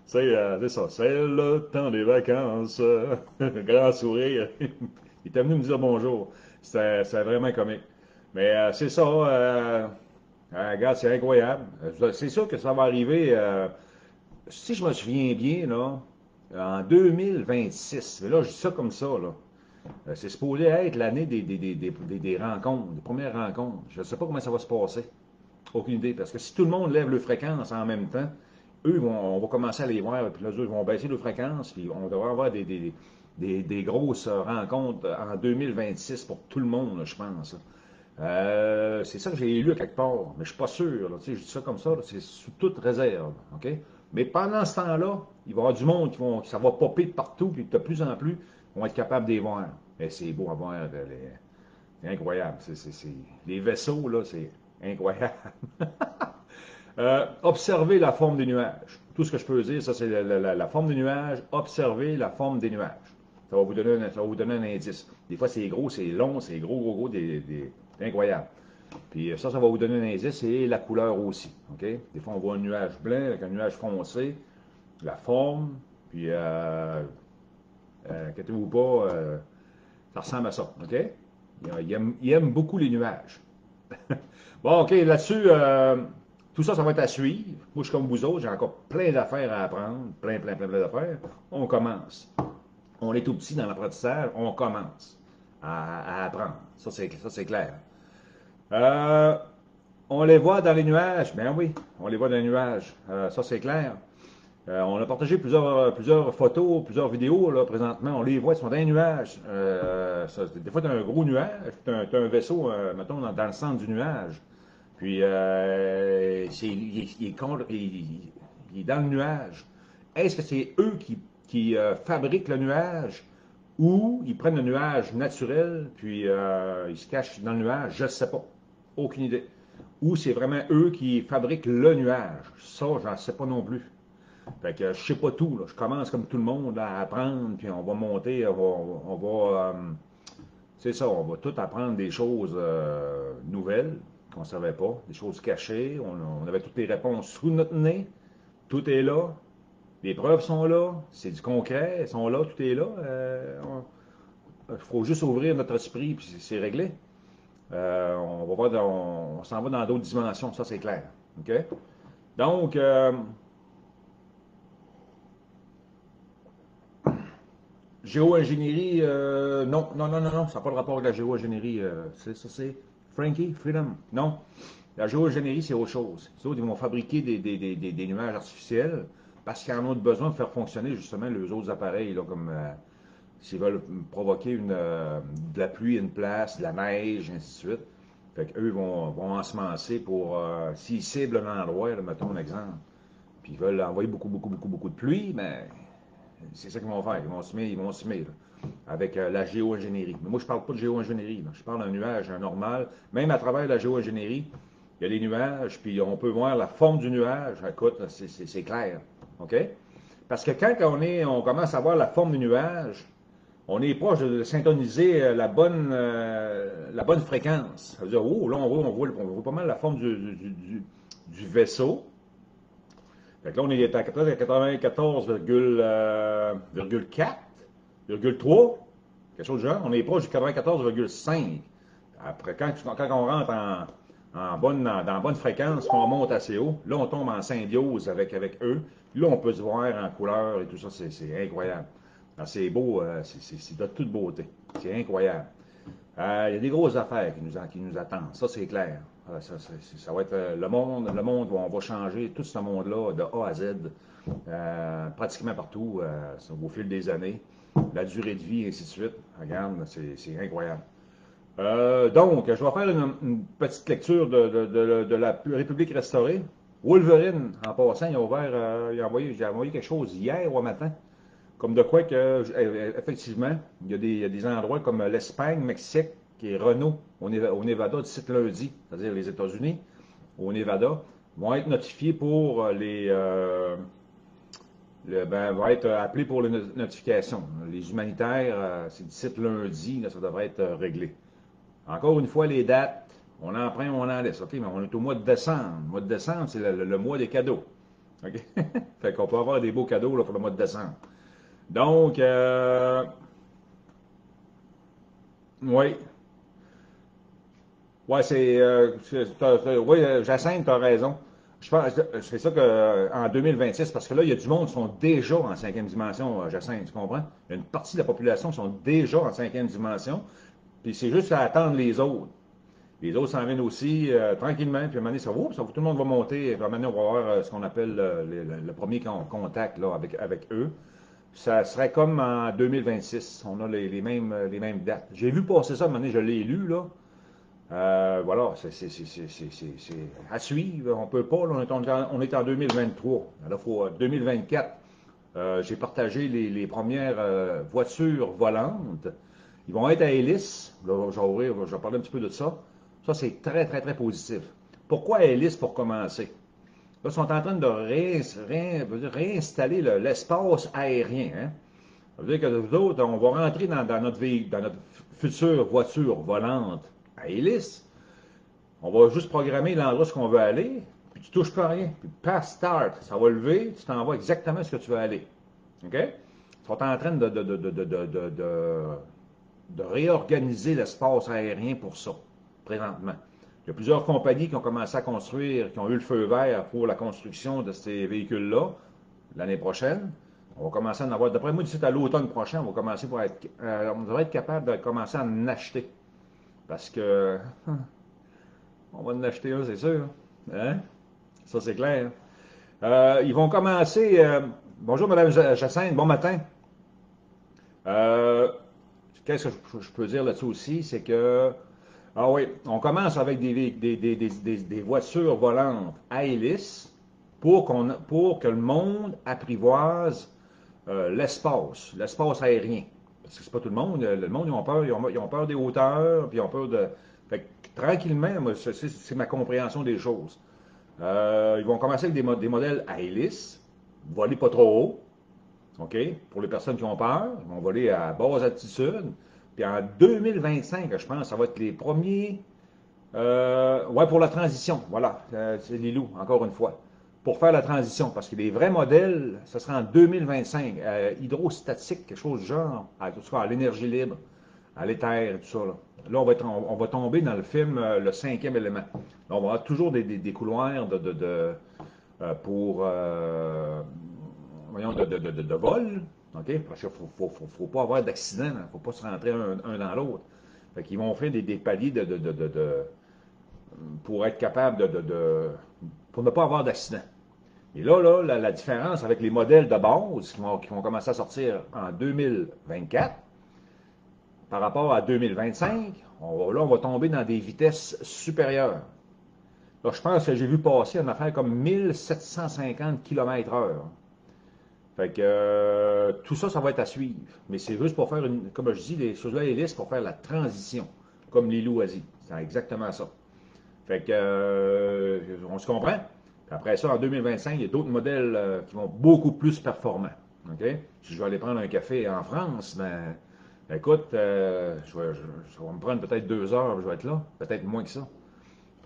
C'est ça. C'est le temps des vacances. Grand sourire. Il était venu me dire bonjour. C'était vraiment comique. Mais c'est ça. Regarde, c'est incroyable. C'est sûr que ça va arriver, si je me souviens bien, là, en 2026. Mais là, je dis ça comme ça, là. C'est supposé être l'année des rencontres, des premières rencontres. Je ne sais pas comment ça va se passer. Aucune idée. Parce que si tout le monde lève le fréquence en même temps, on va commencer à les voir, puis là, eux, ils vont baisser le fréquence, puis on devrait avoir des grosses rencontres en 2026 pour tout le monde, là, je pense. C'est ça que j'ai lu à quelque part, mais je suis pas sûr. Là, tu sais, je dis ça comme ça, c'est sous toute réserve. OK? Mais pendant ce temps-là, il va y avoir du monde ça va popper de partout, puis de plus en plus, vont être capables de les voir. Et c'est beau à voir. C'est incroyable. Les vaisseaux, là, c'est incroyable. Observer la forme des nuages. Tout ce que je peux dire, ça, c'est la forme des nuages. Observer la forme des nuages. Ça va vous donner un indice. Des fois, c'est gros, c'est long, c'est gros, gros, gros, c'est incroyable. Puis ça va vous donner un indice et la couleur aussi. OK? Des fois, on voit un nuage blanc avec un nuage foncé, la forme, puis, inquiétez-vous pas, ça ressemble à ça. OK? Il aime beaucoup les nuages. Bon, OK, là-dessus, tout ça, ça va être à suivre. Moi, je suis comme vous autres, j'ai encore plein d'affaires à apprendre. Plein, plein, plein, plein d'affaires. On commence. On est tout petit dans l'apprentissage, on commence à apprendre. Ça, c'est clair. Euh, on les voit dans les nuages. Ben oui, on les voit dans les nuages. Ça, c'est clair. On a partagé plusieurs photos, plusieurs vidéos, là, présentement. On les voit, ils sont dans les nuages. Des fois, tu as un gros nuage, tu as, un vaisseau, mettons, dans le centre du nuage. Puis, il est dans le nuage. Est-ce que c'est eux qui fabriquent le nuage ou ils prennent le nuage naturel, puis ils se cachent dans le nuage? Je ne sais pas. Aucune idée. Ou c'est vraiment eux qui fabriquent le nuage. Ça, j'en sais pas non plus. Fait que je sais pas tout. Là. Je commence comme tout le monde là, à apprendre, puis on va monter, c'est ça, on va tout apprendre des choses nouvelles qu'on ne savait pas, des choses cachées. On avait toutes les réponses sous notre nez. Tout est là. Les preuves sont là. C'est du concret. Elles sont là. Tout est là. Il faut juste ouvrir notre esprit, puis c'est réglé. On va voir on s'en va dans d'autres dimensions, ça c'est clair. OK? Donc, géo-ingénierie, non, non, non, non, non, ça n'a pas de rapport avec la géo-ingénierie. C'est Frankie, Freedom. Non, la géo-ingénierie, c'est autre chose. Les autres, ils vont fabriquer des nuages artificiels parce qu'ils en ont besoin de faire fonctionner justement les autres appareils, là, comme s'ils veulent provoquer de la pluie à une place, de la neige, ainsi de suite. Fait qu'eux vont ensemencer pour, s'ils ciblent un endroit, là, mettons un exemple, puis ils veulent envoyer beaucoup, beaucoup, beaucoup, beaucoup de pluie, mais c'est ça qu'ils vont faire. Ils vont semer là, avec la géo-ingénierie. Mais moi, je ne parle pas de géo-ingénierie. Là. Je parle d'un nuage normal. Même à travers la géo-ingénierie, il y a des nuages, puis on peut voir la forme du nuage. Écoute, c'est clair. OK? Parce que quand on commence à voir la forme du nuage, on est proche de syntoniser la bonne fréquence. Ça veut dire, oh, là, on voit pas mal la forme du vaisseau. Fait que là, on est à 94,4, 3. Quelque chose de genre. On est proche du 94,5. Après, quand on rentre dans bonne fréquence, qu'on monte assez haut, là, on tombe en symbiose avec eux. Là, on peut se voir en couleur et tout ça. C'est incroyable. C'est beau, c'est de toute beauté. C'est incroyable. Il y a des grosses affaires qui nous attendent. Ça, c'est clair. Ça va être le monde où on va changer tout ce monde-là de A à Z, pratiquement partout, au fil des années. La durée de vie, et ainsi de suite. Regarde, c'est incroyable. Donc, je vais faire une petite lecture de la République restaurée. Wolverine, en passant, j'ai envoyé quelque chose hier au matin. Comme de quoi que, effectivement, il y a des endroits comme l'Espagne, Mexique, qui est Renault, au Nevada, d'ici lundi, c'est-à-dire les États-Unis, au Nevada, vont être notifiés pour vont être appelés pour les notifications. Les humanitaires, c'est d'ici lundi, là, ça devrait être réglé. Encore une fois, les dates, on en prend, on en laisse. OK, mais on est au mois de décembre. Le mois de décembre, c'est le mois des cadeaux. OK? Fait qu'on peut avoir des beaux cadeaux là, pour le mois de décembre. Donc, oui. Ouais, oui, Jacinthe, tu as raison. Je pense, c'est ça que en 2026, parce que là, il y a du monde qui sont déjà en cinquième dimension, Jacinthe, tu comprends? Il y a une partie de la population qui sont déjà en cinquième dimension, puis c'est juste à attendre les autres. Les autres s'en viennent aussi tranquillement, puis à un moment donné, tout le monde va monter, et puis à un moment donné, on va avoir ce qu'on appelle le premier contact là, avec eux. Ça serait comme en 2026. On a les mêmes dates. J'ai vu passer ça, à un moment donné, je l'ai lu, là. Voilà, c'est à suivre. On peut pas, là, on est en 2023. Alors, faut 2024. J'ai partagé les premières voitures volantes. Ils vont être à hélice. Là, je vais parler un petit peu de ça. Ça, c'est très, très, très positif. Pourquoi hélice pour commencer? Là, ils sont en train de réinstaller l'espace aérien. Hein? Ça veut dire que nous autres, on va rentrer dans notre future voiture volante à hélice. On va juste programmer l'endroit où on veut aller, puis tu touches pas à rien. Puis pass start, ça va lever, tu t'en vas exactement ce que tu veux aller. OK? Ils sont en train de réorganiser l'espace aérien pour ça, présentement. Il y a plusieurs compagnies qui ont commencé à construire, qui ont eu le feu vert pour la construction de ces véhicules-là l'année prochaine. On va commencer à en avoir. D'après moi, d'ici à l'automne prochain, on devrait être capable de commencer à en acheter. Parce que on va en acheter un, c'est sûr. Hein? Ça, c'est clair. Ils vont commencer. Bonjour, Madame Jacinthe, bon matin. Euh, Qu'est-ce que je peux dire là-dessus aussi? C'est que, ah oui, on commence avec des voitures volantes à hélice pour que le monde apprivoise l'espace aérien. Parce que c'est pas tout le monde. Le monde, ils ont peur des hauteurs, puis ils ont peur de. Fait que, tranquillement, moi, c'est ma compréhension des choses. Ils vont commencer avec des modèles à hélice, voler pas trop haut, OK? Pour les personnes qui ont peur, ils vont voler à basse altitude. Puis en 2025, je pense, ça va être les premiers. Ouais, pour la transition, voilà, c'est les loups, encore une fois. Pour faire la transition, parce que les vrais modèles, ce sera en 2025. Hydrostatique, quelque chose du genre, en tout cas à l'énergie libre, à l'éther et tout ça. Là, on va tomber dans le film Le cinquième élément. Là, on va avoir toujours des couloirs pour voyons, de vol. OK? Parce qu'il ne faut pas avoir d'accident. Il ne faut pas se rentrer un dans l'autre. Fait qu'ils vont faire des paliers pour être capable pour ne pas avoir d'accident. Et là, la différence avec les modèles de base qui vont commencer à sortir en 2024 par rapport à 2025, on va tomber dans des vitesses supérieures. Là, je pense que j'ai vu passer une affaire comme 1750 km/h. Fait que tout ça, ça va être à suivre. Mais c'est juste pour faire comme je dis, les choses-là, les listes pour faire la transition, comme Lilou a dit. C'est exactement ça. Fait que on se comprend. Puis après ça, en 2025, il y a d'autres modèles qui vont beaucoup plus performants. OK? Si je vais aller prendre un café en France, ben écoute, ça va me prendre peut-être 2 heures, je vais être là. Peut-être moins que ça.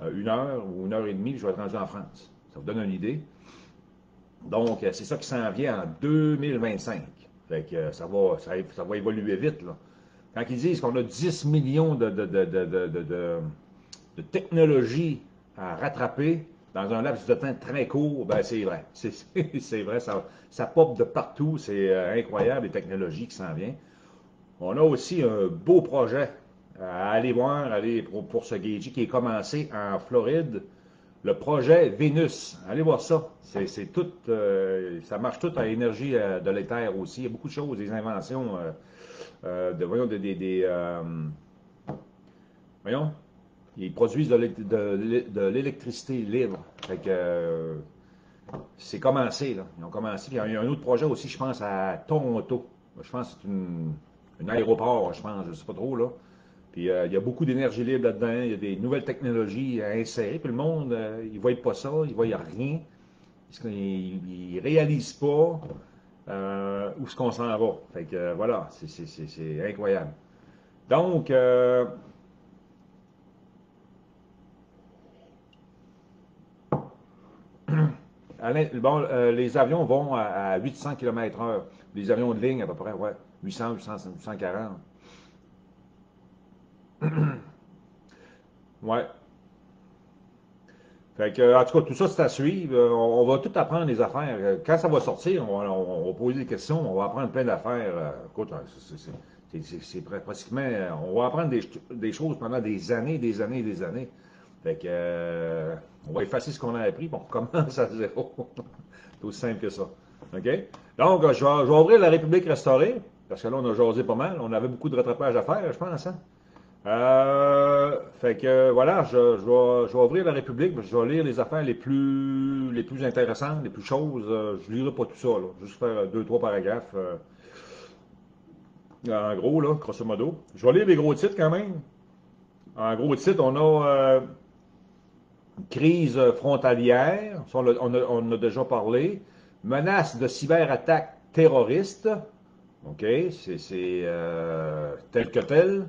1 heure ou 1 heure et demie, je vais être rendu en France. Ça vous donne une idée. Donc, c'est ça qui s'en vient en 2025. Fait que ça va évoluer vite, là. quand ils disent qu'on a 10 millions de technologies à rattraper dans un laps de temps très court, ben c'est vrai. C'est vrai, ça pop de partout. C'est incroyable, les technologies qui s'en viennent. On a aussi un beau projet à aller voir, aller pour ce Gagey qui est commencé en Floride. Le projet Vénus. Allez voir ça. C'est tout, ça marche tout à énergie de l'éther aussi. Il y a beaucoup de choses, des inventions, voyons, voyons, ils produisent de l'électricité libre. Fait que c'est commencé, là. Ils ont commencé. Puis il y a un autre projet aussi, je pense, à Toronto. Je pense que c'est un aéroport, je pense, je ne sais pas trop, là. Puis il y a beaucoup d'énergie libre là-dedans, il y a des nouvelles technologies à insérer, puis le monde, il ne voit pas ça, il ne voit rien. Il ne réalise pas où est-ce qu'on s'en va. Fait que voilà, c'est incroyable. Donc, bon, les avions vont à 800 km/h. Les avions de ligne, à peu près, ouais, 800, 800, 840. Ouais. Fait que, en tout cas, tout ça, c'est à suivre. On va tout apprendre les affaires. Quand ça va sortir, on va poser des questions, on va apprendre plein d'affaires. Écoute, pratiquement, on va apprendre des choses pendant des années, des années, des années. Fait que, on va effacer ce qu'on a appris, puis on recommence à zéro. C'est aussi simple que ça. OK? Donc, je vais ouvrir la République restaurée, parce que là, on a jasé pas mal. On avait beaucoup de rattrapage à faire, je pense, hein? Fait que voilà, je vais ouvrir la République, je vais lire les affaires les plus intéressantes, les plus choses. Je lirai pas tout ça, là. Juste faire deux, trois paragraphes. En gros, là, grosso modo. Je vais lire les gros titres quand même. En gros titres, on a crise frontalière, ça, on en a déjà parlé. Menace de cyberattaque terroriste. OK, c'est tel que tel.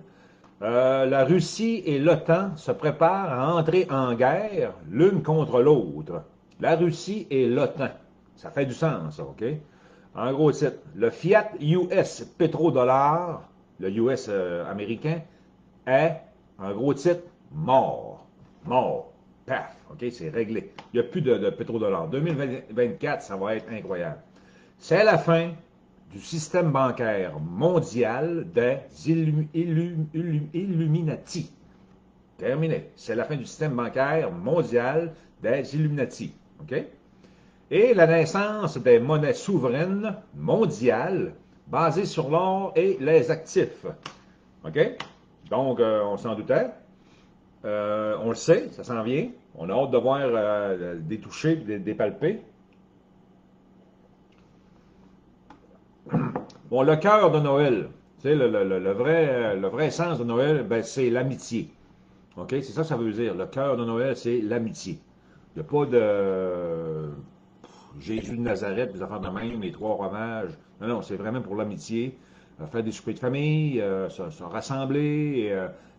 La Russie et l'OTAN se préparent à entrer en guerre l'une contre l'autre. La Russie et l'OTAN. Ça fait du sens, ça, OK? En gros titre, le fiat US pétrodollar, le US américain, est, en gros titre, mort. Mort. Paf. OK? C'est réglé. Il n'y a plus de pétrodollar. 2024, ça va être incroyable. C'est la fin du système bancaire mondial des Illuminati. Terminé. C'est la fin du système bancaire mondial des Illuminati. OK? Et la naissance des monnaies souveraines mondiales basées sur l'or et les actifs. OK? Donc, on s'en doutait. On le sait, ça s'en vient. On a hâte de voir des toucher, des palper. Bon, le cœur de Noël, tu sais, le vrai sens de Noël, ben, c'est l'amitié. OK? C'est ça que ça veut dire. Le cœur de Noël, c'est l'amitié. Il n'y a pas de Jésus de Nazareth, des affaires de même, les trois romages. Non, non, c'est vraiment pour l'amitié. Faire des soupers de famille, se rassembler.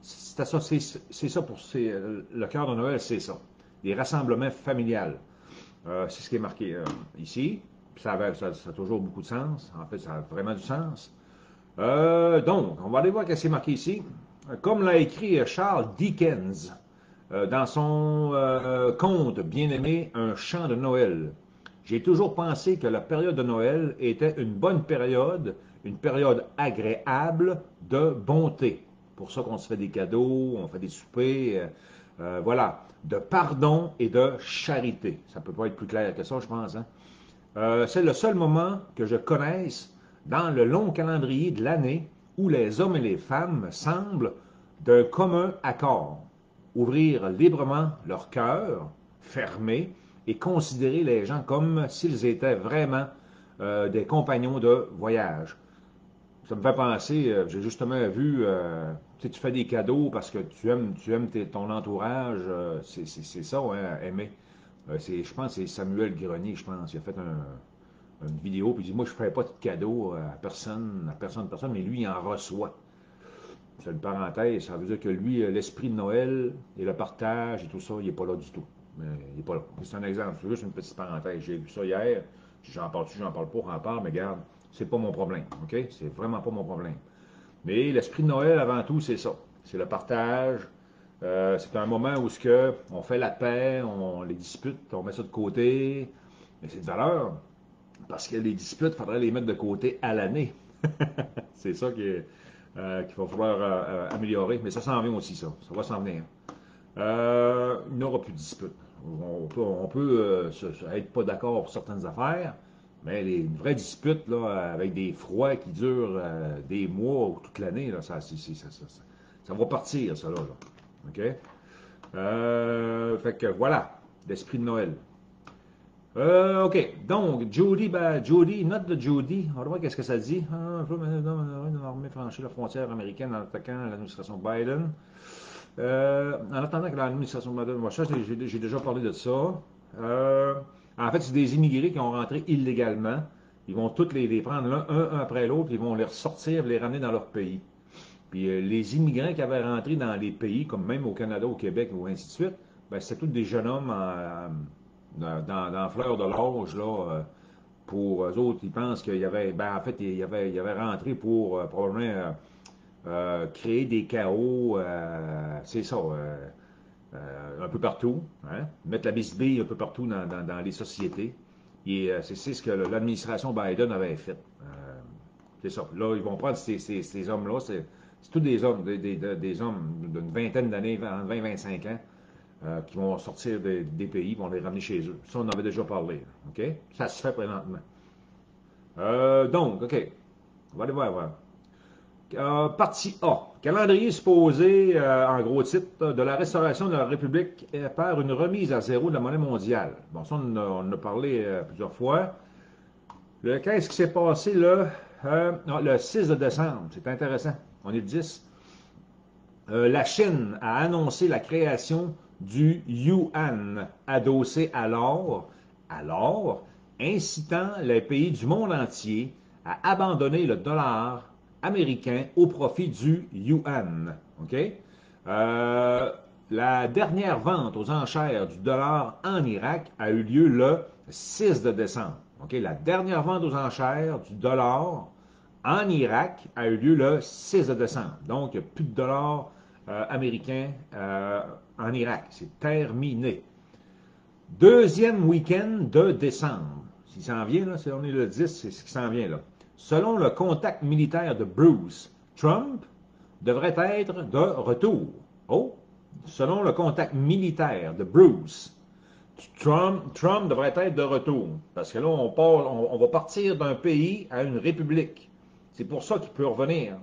C'est ça, c'est ça pour le cœur de Noël, c'est ça. Des rassemblements familiales. C'est ce qui est marqué ici. Ça a toujours beaucoup de sens. En fait, ça a vraiment du sens. Donc, on va aller voir ce qui est marqué ici. Comme l'a écrit Charles Dickens dans son conte bien-aimé Un chant de Noël. J'ai toujours pensé que la période de Noël était une bonne période, une période agréable de bonté. Pour ça qu'on se fait des cadeaux, on fait des soupers, voilà, de pardon et de charité. Ça ne peut pas être plus clair que ça, je pense, hein? C'est le seul moment que je connaisse dans le long calendrier de l'année où les hommes et les femmes semblent d'un commun accord ouvrir librement leur cœur, fermer et considérer les gens comme s'ils étaient vraiment des compagnons de voyage. Ça me fait penser, j'ai justement vu, tu sais, tu fais des cadeaux parce que tu aimes ton entourage, c'est ça, hein, aimer. Je pense que c'est Samuel Grenier, je pense. Il a fait une vidéo, puis il dit, moi, je ne fais pas de cadeaux à personne, mais lui, il en reçoit. C'est une parenthèse, ça veut dire que lui, l'esprit de Noël et le partage et tout ça, il n'est pas là du tout. Mais il n'est pas là. C'est un exemple, c'est juste une petite parenthèse. J'ai vu ça hier, j'en parle pas, j'en parle pas, on en parle, mais regarde, c'est pas mon problème, OK? C'est vraiment pas mon problème. Mais l'esprit de Noël, avant tout, c'est ça. C'est le partage. C'est un moment où on fait la paix, on les dispute, on met ça de côté. Mais c'est de valeur. Parce que les disputes, il faudrait les mettre de côté à l'année. C'est ça qu'il va falloir améliorer. Mais ça s'en vient aussi, ça. Ça va s'en venir. Il n'y aura plus de disputes. On peut être pas d'accord pour certaines affaires, mais les vraies disputes là, avec des froids qui durent des mois ou toute l'année, là, ça va partir, ça là. OK? Fait que voilà, l'esprit de Noël. OK. Donc, Jody, note de Jody. On va voir qu'est-ce que ça dit. L'armée franchit la frontière américaine en attaquant l'administration Biden. En attendant que l'administration Biden, moi, ça, j'ai déjà parlé de ça. En fait, c'est des immigrés qui ont rentré illégalement. Ils vont tous les prendre un après l'autre, ils vont les ressortir et les ramener dans leur pays. Puis les immigrants qui avaient rentré dans les pays, comme même au Canada, au Québec ou ainsi de suite, ben, c'était tous des jeunes hommes dans la fleur de l'âge, là. Pour eux autres, ils pensent qu'il y avait, ben, en fait, il y avait rentré pour probablement créer des chaos, c'est ça, un peu partout, hein? Mettre la bisbille un peu partout dans les sociétés. Et c'est ce que l'administration Biden avait fait. C'est ça. Là, ils vont prendre ces hommes-là, c'est tous des hommes, des hommes d'une vingtaine d'années, 20-25 ans, qui vont sortir des pays, vont les ramener chez eux. Ça, on en avait déjà parlé. OK? Ça se fait présentement. Donc, OK. On va aller voir. Partie A. Calendrier supposé, en gros titre, de la restauration de la République par une remise à zéro de la monnaie mondiale. Bon, ça, on en a parlé plusieurs fois. Qu'est-ce qui s'est passé là? Le 6 de décembre, c'est intéressant. On est le 10. La Chine a annoncé la création du yuan adossé à l'or, incitant les pays du monde entier à abandonner le dollar américain au profit du yuan. OK? La dernière vente aux enchères du dollar en Irak a eu lieu le 6 de décembre. OK? La dernière vente aux enchères du dollar en Irak a eu lieu le 6 de décembre. Donc, il n'y a plus de dollars américains en Irak. C'est terminé. Deuxième week-end de décembre. S'il s'en vient, là, si on est le 10, c'est ce qui s'en vient là. Selon le contact militaire de Bruce, Trump devrait être de retour. Oh, selon le contact militaire de Bruce, Trump devrait être de retour. Parce que là, on va partir d'un pays à une république. C'est pour ça qu'il peut revenir.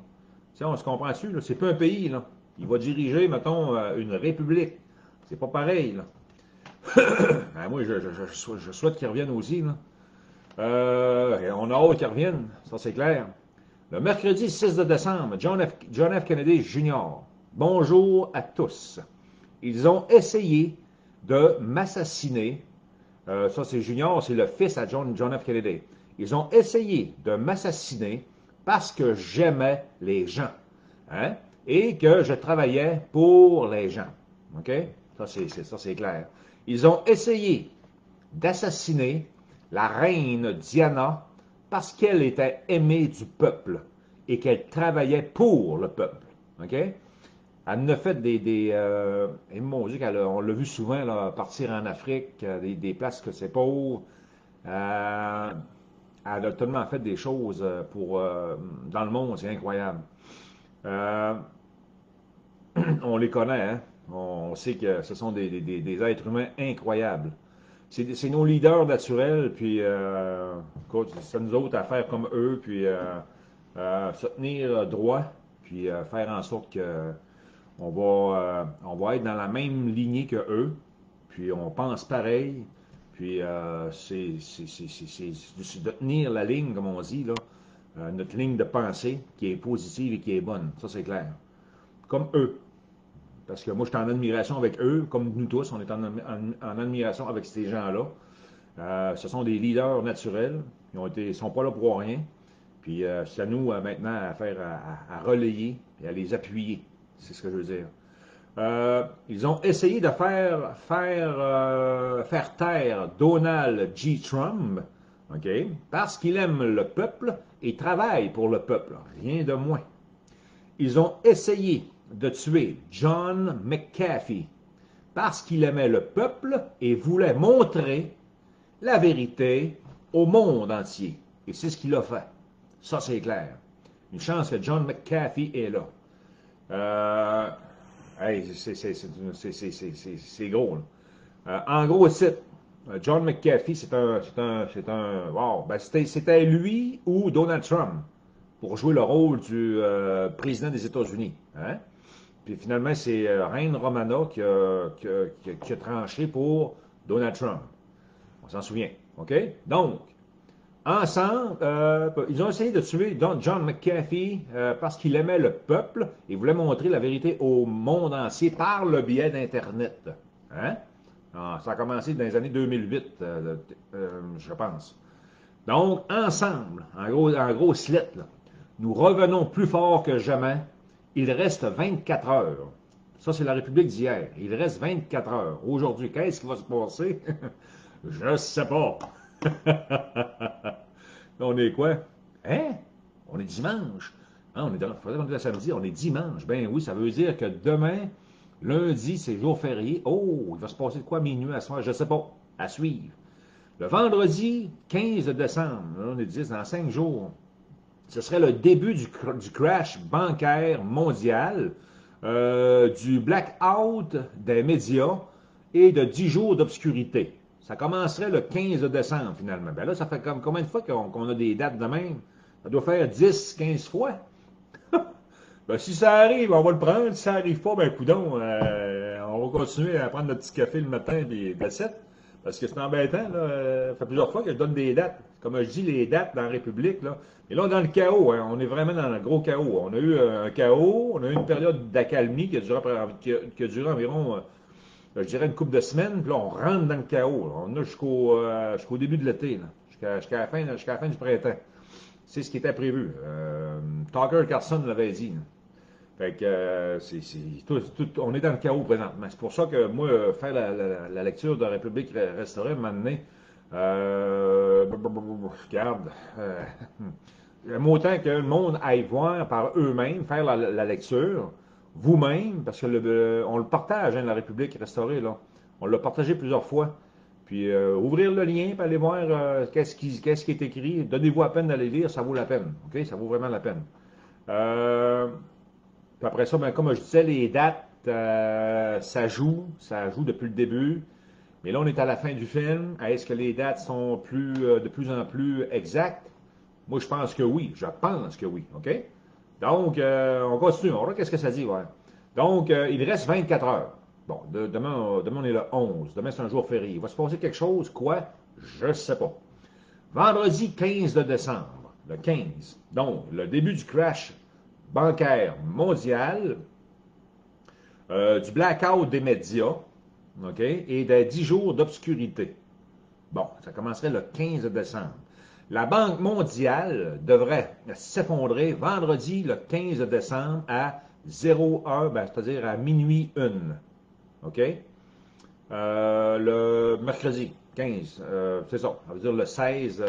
Tu sais, on se comprend dessus, là. C'est pas un pays, là. Il va diriger, mettons, une république. C'est pas pareil, là. Ben, moi, je souhaite qu'il revienne aussi, là. On a hâte qu'il revienne, ça c'est clair. Le mercredi 6 de décembre, John F. Kennedy Jr. Bonjour à tous. Ils ont essayé de m'assassiner. Ça c'est Junior, c'est le fils à John F. Kennedy. Ils ont essayé de m'assassiner parce que j'aimais les gens. Hein? Et que je travaillais pour les gens. OK? Ça c'est clair. Ils ont essayé d'assassiner la reine Diana parce qu'elle était aimée du peuple et qu'elle travaillait pour le peuple. OK? Elle en a fait et mon Dieu, on l'a vu souvent là, partir en Afrique, des places que c'est pauvre. Elle a tellement fait des choses dans le monde, c'est incroyable. On les connaît, hein? On sait que ce sont des êtres humains incroyables. C'est nos leaders naturels, puis écoute, c'est nous autres à faire comme eux, puis se tenir droit, puis faire en sorte que on va être dans la même lignée que eux, puis on pense pareil, puis c'est de tenir la ligne, comme on dit, là, notre ligne de pensée qui est positive et qui est bonne, ça c'est clair. Comme eux. Parce que moi, je suis en admiration avec eux, comme nous tous, on est en admiration avec ces gens-là. Ce sont des leaders naturels. Ils ne sont pas là pour rien. Puis c'est à nous maintenant à faire, à relayer et à les appuyer. C'est ce que je veux dire. Ils ont essayé de faire taire Donald J. Trump, OK, parce qu'il aime le peuple et travaille pour le peuple. Rien de moins. ils ont essayé de tuer John McAfee parce qu'il aimait le peuple et voulait montrer la vérité au monde entier. Et c'est ce qu'il a fait. Ça, c'est clair. Une chance que John McAfee est là. Hey, c'est gros, là. En gros, John McAfee, wow. Ben, c'était lui ou Donald Trump pour jouer le rôle du président des États-Unis. Hein? Puis finalement, c'est Reine Romana qui a tranché pour Donald Trump. On s'en souvient. OK? Donc, ensemble, ils ont essayé de tuer John McAfee parce qu'il aimait le peuple et voulait montrer la vérité au monde entier par le biais d'Internet. Hein? Ah, ça a commencé dans les années 2008, je pense. Donc, ensemble, en gros slit, là, nous revenons plus fort que jamais. Il reste 24 heures. Ça, c'est la République d'hier. Il reste 24 heures. Aujourd'hui, qu'est-ce qui va se passer? Je ne sais pas. On est quoi? Hein? On est dimanche. Ah, faudrait qu'on dise samedi, on est dimanche. Ben oui, ça veut dire que demain, lundi, c'est jour férié. Oh, il va se passer de quoi minuit à soir? Je ne sais pas. À suivre. Le vendredi 15 décembre, là, on est 10 dans 5 jours, ce serait le début du crash bancaire mondial, du blackout des médias et de 10 jours d'obscurité. Ça commencerait le 15 décembre, finalement. Ben là, ça fait comme combien de fois qu'on a des dates de même? Ça doit faire 10, 15 fois. Ben, si ça arrive, on va le prendre. Si ça n'arrive pas, ben, coudonc, on va continuer à prendre notre petit café le matin et de 7. Parce que c'est embêtant, là. Ça fait plusieurs fois que je donne des dates. Comme je dis, les dates dans la République, là. Et là, on est dans le chaos, hein. On est vraiment dans le gros chaos. On a eu un chaos, on a eu une période d'accalmie qui a duré environ, je dirais, une couple de semaines. Puis là, on rentre dans le chaos, là. On a jusqu'au début de l'été, là. Jusqu'à la fin du printemps. C'est ce qui était prévu. Tucker Carlson l'avait dit, là. Fait que on est dans le chaos présentement. C'est pour ça que moi, faire la lecture de République resterait m'amener. Regarde. J'aime autant que le monde aille voir par eux-mêmes, faire la lecture, vous-même, parce que on le partage, hein, la République restaurée, là. On l'a partagé plusieurs fois. Puis ouvrir le lien, puis aller voir qu'est-ce qui est écrit. Donnez-vous la peine d'aller lire, ça vaut la peine. OK? Ça vaut vraiment la peine. Puis après ça, ben, comme je disais, les dates, ça joue depuis le début. Mais là, on est à la fin du film. Est-ce que les dates sont de plus en plus exactes? Moi, je pense que oui. Je pense que oui. OK? Donc, on continue. On verra qu'est-ce que ça dit. Ouais. Donc, il reste 24 heures. Bon, demain, on est le 11. Demain, c'est un jour férié. Il va se passer quelque chose. Quoi? Je ne sais pas. Vendredi 15 de décembre. Le 15. Donc, le début du crash bancaire mondial, du blackout des médias, OK, et des 10 jours d'obscurité. Bon, ça commencerait le 15 décembre. La Banque mondiale devrait s'effondrer vendredi le 15 décembre à 01, ben, c'est-à-dire à minuit 1. OK? Le mercredi 15, c'est ça, ça veut dire le 16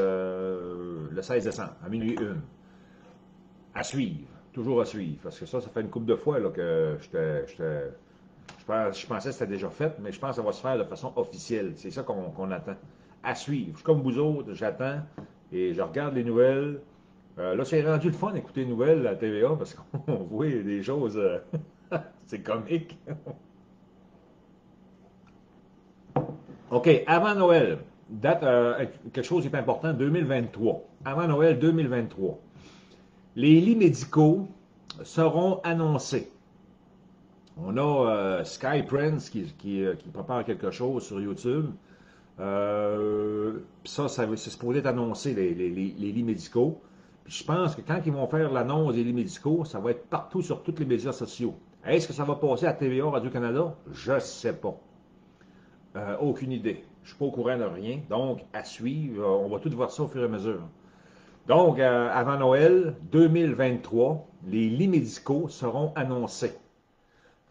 décembre, à minuit 1. À suivre. Toujours à suivre. Parce que ça fait une couple de fois là, que je pensais que c'était déjà fait, mais je pense que ça va se faire de façon officielle. C'est ça qu'on attend. À suivre. Je suis comme vous autres, j'attends et je regarde les nouvelles. Là, c'est rendu le fun d'écouter les nouvelles à la TVA parce qu'on voit des choses. C'est comique. OK, avant Noël, date, quelque chose qui est important, 2023. Avant Noël 2023. Les lits médicaux seront annoncés. On a Sky Prince qui prépare quelque chose sur YouTube. Ça c'est supposé être annoncé, les lits médicaux. Puis je pense que quand ils vont faire l'annonce des lits médicaux, ça va être partout sur tous les médias sociaux. Est-ce que ça va passer à TVA, Radio-Canada? Je ne sais pas. Aucune idée. Je ne suis pas au courant de rien. Donc, à suivre, on va tout voir ça au fur et à mesure. Donc, avant Noël 2023, les lits médicaux seront annoncés.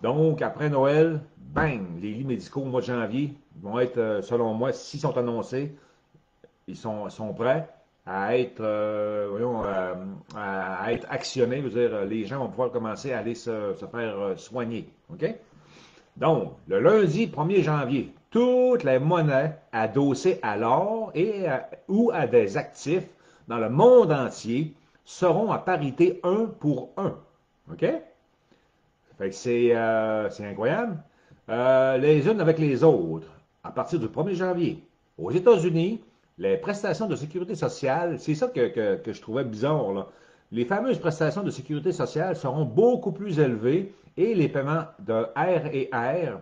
Donc, après Noël, bang, les lits médicaux au mois de janvier vont être, selon moi, s'ils sont annoncés, ils sont prêts à être, à être actionné. Je veux dire, les gens vont pouvoir commencer à aller se faire soigner. OK? Donc, le lundi 1er janvier, toutes les monnaies adossées à l'or ou à des actifs dans le monde entier seront à parité 1 pour 1. OK? Fait que c'est incroyable. Les unes avec les autres, à partir du 1er janvier. Aux États-Unis, les prestations de sécurité sociale, c'est ça que je trouvais bizarre, là. Les fameuses prestations de sécurité sociale seront beaucoup plus élevées et les paiements de R et R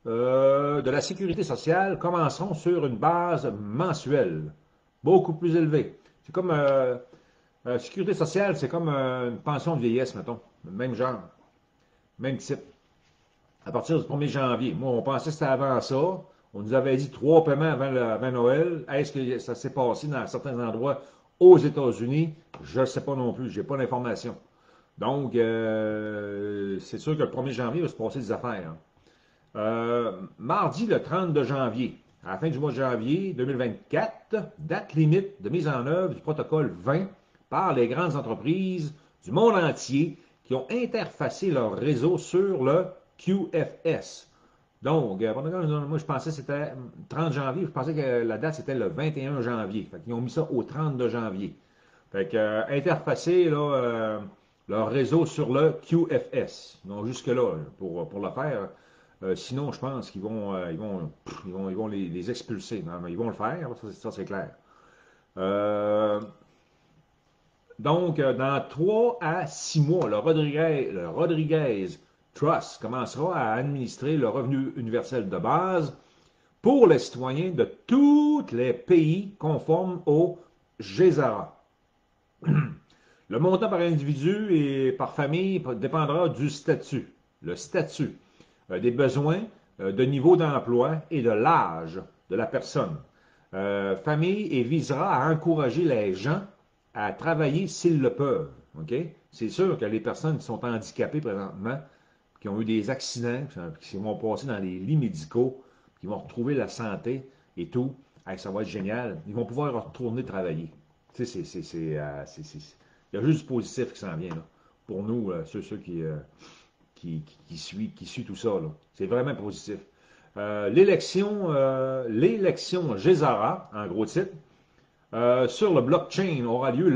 de la sécurité sociale commenceront sur une base mensuelle, beaucoup plus élevée. C'est comme sécurité sociale, c'est comme une pension de vieillesse, mettons, même genre, même type. À partir du 1er janvier. Moi, on pensait que c'était avant ça. On nous avait dit 3 paiements avant Noël. Est-ce que ça s'est passé dans certains endroits aux États-Unis? Je ne sais pas non plus. Je n'ai pas d'informations. Donc, c'est sûr que le 1er janvier, il va se passer des affaires. Mardi, le 30 janvier, à la fin du mois de janvier 2024, date limite de mise en œuvre du protocole 20 par les grandes entreprises du monde entier qui ont interfacé leur réseau sur le QFS. Donc, moi, je pensais que c'était 30 janvier, je pensais que la date, c'était le 21 janvier. Fait qu'ils ont mis ça au 30 janvier. Fait que, interfacer là, leur réseau sur le QFS. Donc, jusque-là, pour le faire. Sinon, je pense qu'ils vont les expulser. Non, mais ils vont le faire, ça c'est clair. Donc, dans 3 à 6 mois, le Rodriguez Trust commencera à administrer le revenu universel de base pour les citoyens de tous les pays conformes au GESARA. Le montant par individu et par famille dépendra du statut. Le statut des besoins, de niveau d'emploi et de l'âge de la personne. Famille et visera à encourager les gens à travailler s'ils le peuvent. Okay? C'est sûr que les personnes qui sont handicapées présentement, qui ont eu des accidents, qui vont passer dans les lits médicaux, qui vont retrouver la santé et tout, ça va être génial. Ils vont pouvoir retourner travailler. Tu sais, il y a juste du positif qui s'en vient là, pour nous, ceux qui suit tout ça. C'est vraiment positif. L'élection GESARA, en gros titre, sur le blockchain aura lieu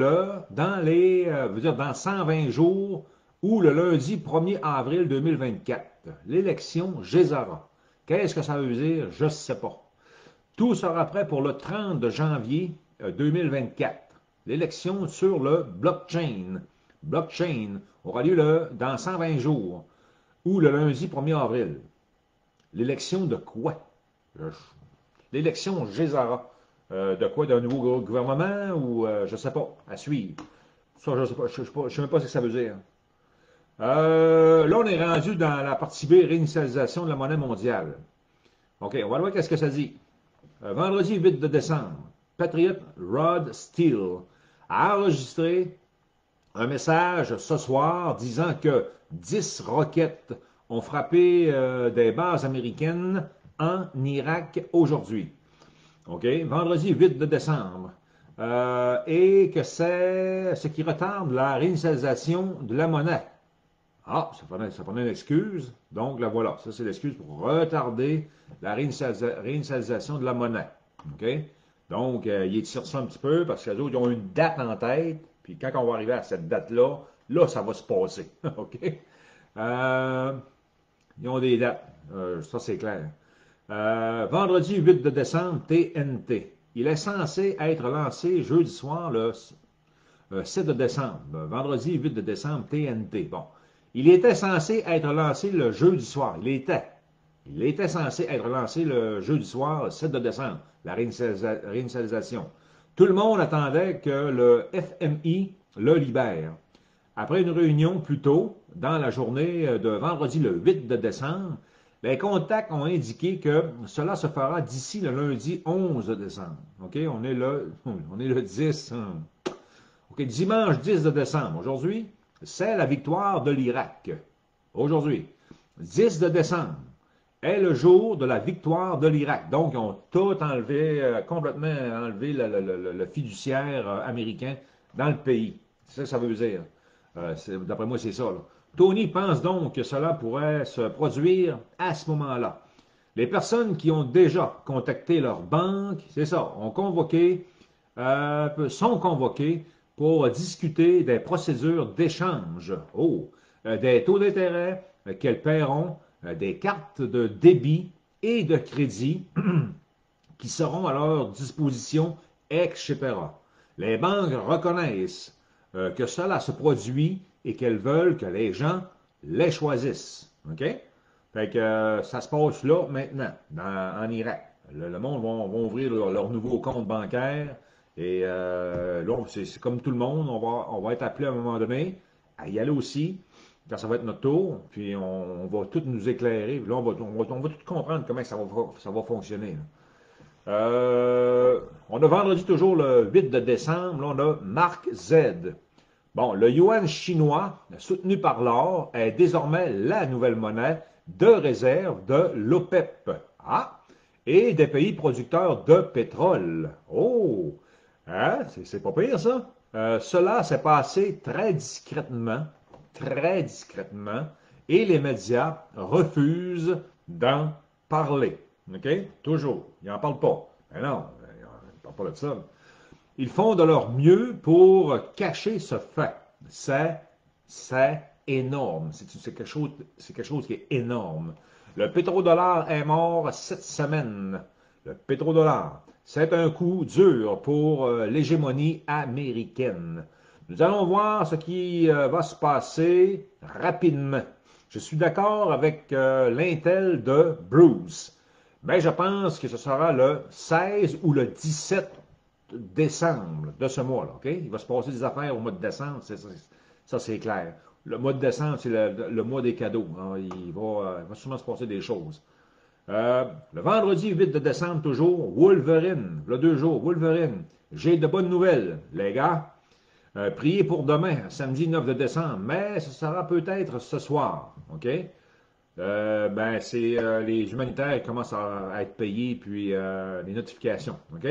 dans 120 jours ou le lundi 1er avril 2024. L'élection GESARA. Qu'est-ce que ça veut dire? Je ne sais pas. Tout sera prêt pour le 30 janvier 2024. L'élection sur le blockchain. Blockchain aura lieu dans 120 jours ou le lundi 1er avril. L'élection de quoi? L'élection GESARA. De quoi? D'un nouveau gouvernement ou je ne sais pas, à suivre. Ça, je ne sais pas, je ne sais même pas ce que ça veut dire. Là, on est rendu dans la partie B, réinitialisation de la monnaie mondiale. OK, on va voir qu'est-ce que ça dit. Vendredi 8 de décembre, Patriot Rod Steele a enregistré un message ce soir disant que 10 roquettes ont frappé des bases américaines en Irak aujourd'hui. OK? Vendredi 8 de décembre. Et que c'est ce qui retarde la réinitialisation de la monnaie. Ah, ça prenait une excuse. Donc, là, voilà. Ça, c'est l'excuse pour retarder la réinitialisation de la monnaie. OK? Donc, il étire ça un petit peu parce qu'ils ont une date en tête. Puis, quand on va arriver à cette date-là, là, ça va se passer. OK? Ils ont des dates. Ça, c'est clair. Vendredi 8 de décembre, TNT. Il est censé être lancé jeudi soir, le 7 de décembre. Vendredi 8 de décembre, TNT. Bon. Il était censé être lancé le jeudi soir. Il était censé être lancé le jeudi soir, le 7 de décembre, la réinitialisation. Tout le monde attendait que le FMI le libère. Après une réunion plus tôt, dans la journée de vendredi le 8 de décembre, les contacts ont indiqué que cela se fera d'ici le lundi 11 décembre. OK, on est le 10. OK, dimanche 10 de décembre. Aujourd'hui, c'est la victoire de l'Irak. Aujourd'hui, 10 de décembre est le jour de la victoire de l'Irak. Donc, ils ont tout enlevé, complètement enlevé le fiduciaire américain dans le pays. C'est ça que ça veut dire. D'après moi, c'est ça, là. Tony pense donc que cela pourrait se produire à ce moment-là. Les personnes qui ont déjà contacté leur banque, c'est ça, sont convoquées pour discuter des procédures d'échange, des taux d'intérêt qu'elles paieront, des cartes de débit et de crédit qui seront à leur disposition, etc. Les banques reconnaissent que cela se produit et qu'elles veulent que les gens les choisissent. OK? Fait que ça se passe là, maintenant, en Irak. Le monde va ouvrir leur nouveau compte bancaire et là, c'est comme tout le monde, on va être appelé à un moment donné à y aller aussi, quand ça va être notre tour, puis on va tout nous éclairer. Là, on va tout comprendre comment ça va fonctionner. On a vendredi toujours le 8 de décembre, là, on a Mark Z. Bon, le yuan chinois, soutenu par l'or, est désormais la nouvelle monnaie de réserve de l'OPEP. Ah! Et des pays producteurs de pétrole. Oh! Hein? C'est pas pire, ça? Cela s'est passé très discrètement, et les médias refusent d'en parler. OK? Toujours. Ils n'en parlent pas. Mais non, ils ne parlent pas de ça. Ils font de leur mieux pour cacher ce fait. C'est énorme. C'est quelque chose qui est énorme. Le pétrodollar est mort cette semaine. Le pétrodollar, c'est un coup dur pour l'hégémonie américaine. Nous allons voir ce qui va se passer rapidement. Je suis d'accord avec l'intel de Bruce, mais je pense que ce sera le 16 ou le 17 décembre de ce mois-là. OK? Il va se passer des affaires au mois de décembre, ça c'est clair. Le mois de décembre, c'est le mois des cadeaux. Hein. Il va sûrement se passer des choses. Le vendredi 8 de décembre, toujours, Wolverine, le 2 jours, Wolverine. J'ai de bonnes nouvelles, les gars. Priez pour demain, samedi 9 de décembre, mais ce sera peut-être ce soir. OK? C'est les humanitaires qui commencent à être payés, puis les notifications. OK?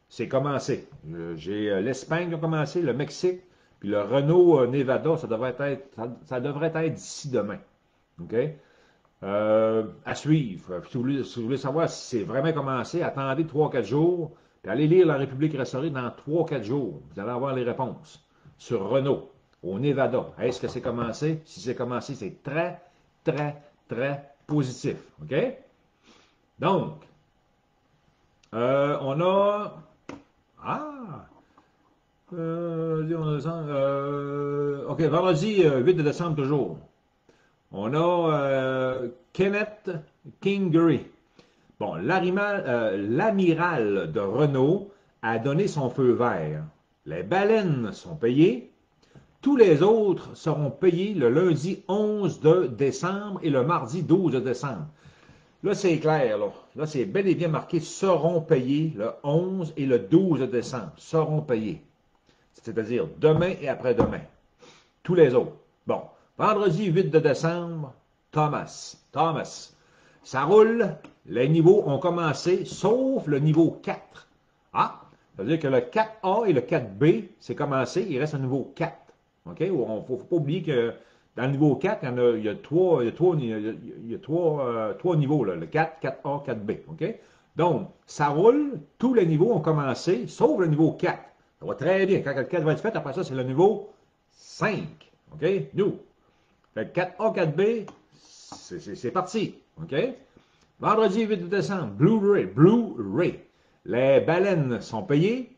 C'est commencé. J'ai l'Espagne qui a commencé, le Mexique, puis le Renault Nevada, ça devrait être d'ici demain. OK? À suivre. Si vous voulez savoir si c'est vraiment commencé, attendez 3 4 jours, puis allez lire La République restaurée dans 3 4 jours. Vous allez avoir les réponses sur Renault, au Nevada. Est-ce que c'est commencé? Si c'est commencé, c'est très, très, très positif. OK? Donc, on a... Ah! OK, vendredi 8 de décembre toujours. On a Kenneth Kingery. Bon, l'amiral de Renault a donné son feu vert. Les baleines sont payées. Tous les autres seront payés le lundi 11 de décembre et le mardi 12 de décembre. Là, c'est clair, là. Là, c'est bel et bien marqué seront payés le 11 et le 12 de décembre. Seront payés. C'est-à-dire demain et après-demain. Tous les autres. Bon. Vendredi 8 de décembre, Thomas. Ça roule. Les niveaux ont commencé, sauf le niveau 4. Ah, ça veut dire que le 4A et le 4B, c'est commencé. Il reste un niveau 4. OK? Il ne faut pas oublier que dans le niveau 4, il y a trois niveaux, là, le 4, 4A, 4B. OK? Donc, ça roule. Tous les niveaux ont commencé, sauf le niveau 4. Ça va très bien. Quand le 4 va être fait, après ça, c'est le niveau 5. OK? Nous. Fait que 4A, 4B, c'est parti. OK? Vendredi 8 décembre, Blu-ray. Les baleines sont payées.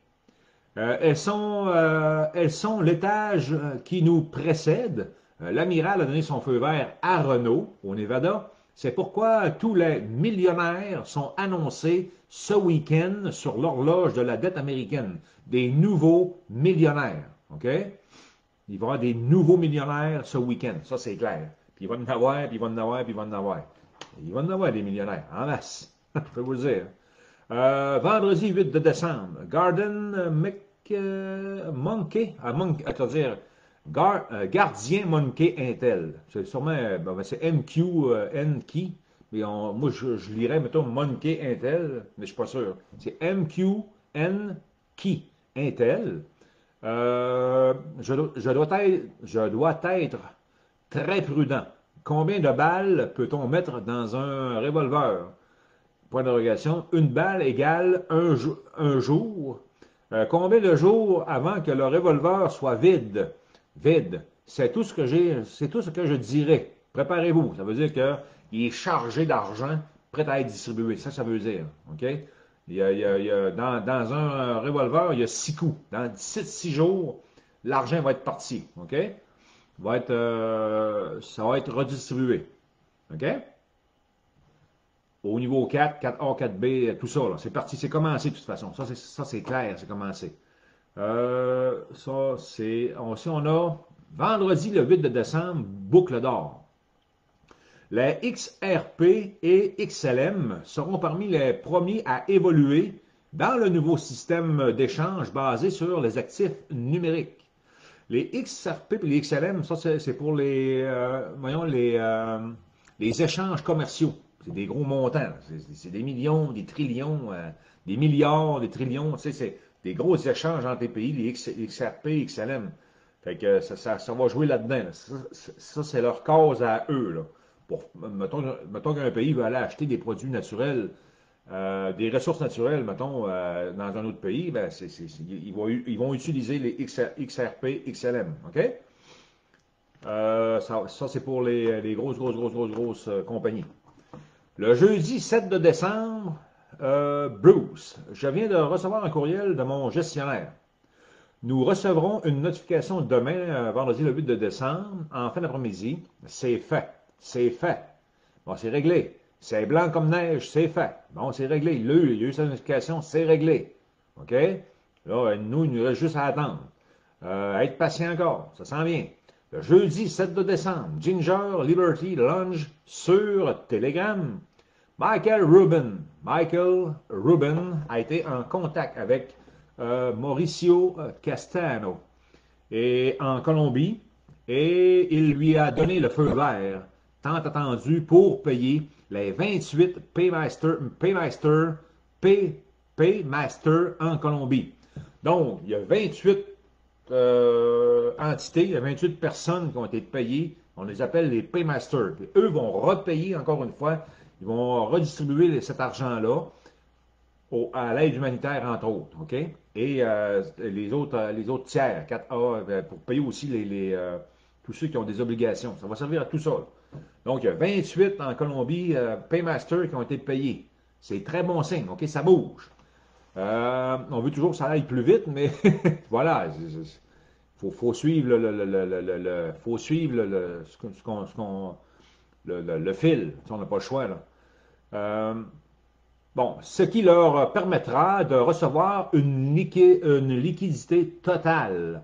Elles sont l'étage qui nous précède. L'amiral a donné son feu vert à Renault, au Nevada. C'est pourquoi tous les millionnaires sont annoncés ce week-end sur l'horloge de la dette américaine. Des nouveaux millionnaires. OK? Il va y avoir des nouveaux millionnaires ce week-end. Ça, c'est clair. Puis il va en avoir, puis il va en avoir, puis il va en avoir. Il va en avoir des millionnaires, en masse. Je peux vous le dire. Vendredi 8 de décembre, Monkey, Gardien Monkey Intel. C'est sûrement, c'est MQN-Key. Mais moi, je lirais, mettons, Monkey Intel, mais je ne suis pas sûr. C'est MQN-Key Intel. Je dois être très prudent. Combien de balles peut-on mettre dans un revolver? Point d'interrogation. Une balle égale un jour. Combien de jours avant que le revolver soit vide? Vide. C'est tout ce que c'est tout ce que je dirais. Préparez-vous. Ça veut dire qu'il est chargé d'argent, prêt à être distribué. Ça veut dire. OK? Dans un revolver, il y a 6 coups. Dans 6 jours, l'argent va être parti. OK? Ça va être redistribué. OK? Au niveau 4, 4A, 4B, tout ça, c'est parti, c'est commencé de toute façon. Ça c'est clair, c'est commencé. Si on a vendredi le 8 de décembre, boucle d'or. Les XRP et XLM seront parmi les premiers à évoluer dans le nouveau système d'échange basé sur les actifs numériques. Les XRP et les XLM, ça c'est pour les échanges commerciaux. C'est des gros montants. C'est des millions, des trillions, des milliards, des trillions. Tu sais, c'est des gros échanges entre les pays, les XRP, XLM. Fait que ça va jouer là-dedans. Ça, c'est leur cause à eux. Là. Mettons qu'un pays veut aller acheter des produits naturels, des ressources naturelles, mettons, dans un autre pays, ben, ils vont utiliser les XRP, XLM. OK? Ça c'est pour les grosses compagnies. Le jeudi 7 de décembre, Bruce, je viens de recevoir un courriel de mon gestionnaire. Nous recevrons une notification demain, vendredi le 8 de décembre, en fin d'après-midi. C'est fait. C'est fait. Bon, c'est réglé. C'est blanc comme neige, c'est fait. Bon, c'est réglé. Il y a eu sa notification, c'est réglé. OK? Là, il nous reste juste à attendre. Être patient encore, ça s'en vient. Le jeudi 7 de décembre, Ginger Liberty Lunch sur Telegram. Michael Rubin a été en contact avec Mauricio Castano en Colombie et il lui a donné le feu vert tant attendu pour payer les 28 Paymaster en Colombie. Donc, il y a 28 entités, il y a 28 personnes qui ont été payées. On les appelle les Paymasters. Puis eux vont repayer encore une fois. Ils vont redistribuer cet argent-là à l'aide humanitaire, entre autres. OK? Et les autres tiers, 4A, pour payer aussi tous ceux qui ont des obligations. Ça va servir à tout ça. Donc, il y a 28 en Colombie, Paymasters qui ont été payés. C'est très bon signe. OK? Ça bouge. On veut toujours que ça aille plus vite, mais voilà. Faut suivre faut suivre le fil. On n'a pas le choix, là. Bon, ce qui leur permettra de recevoir une liquidité totale,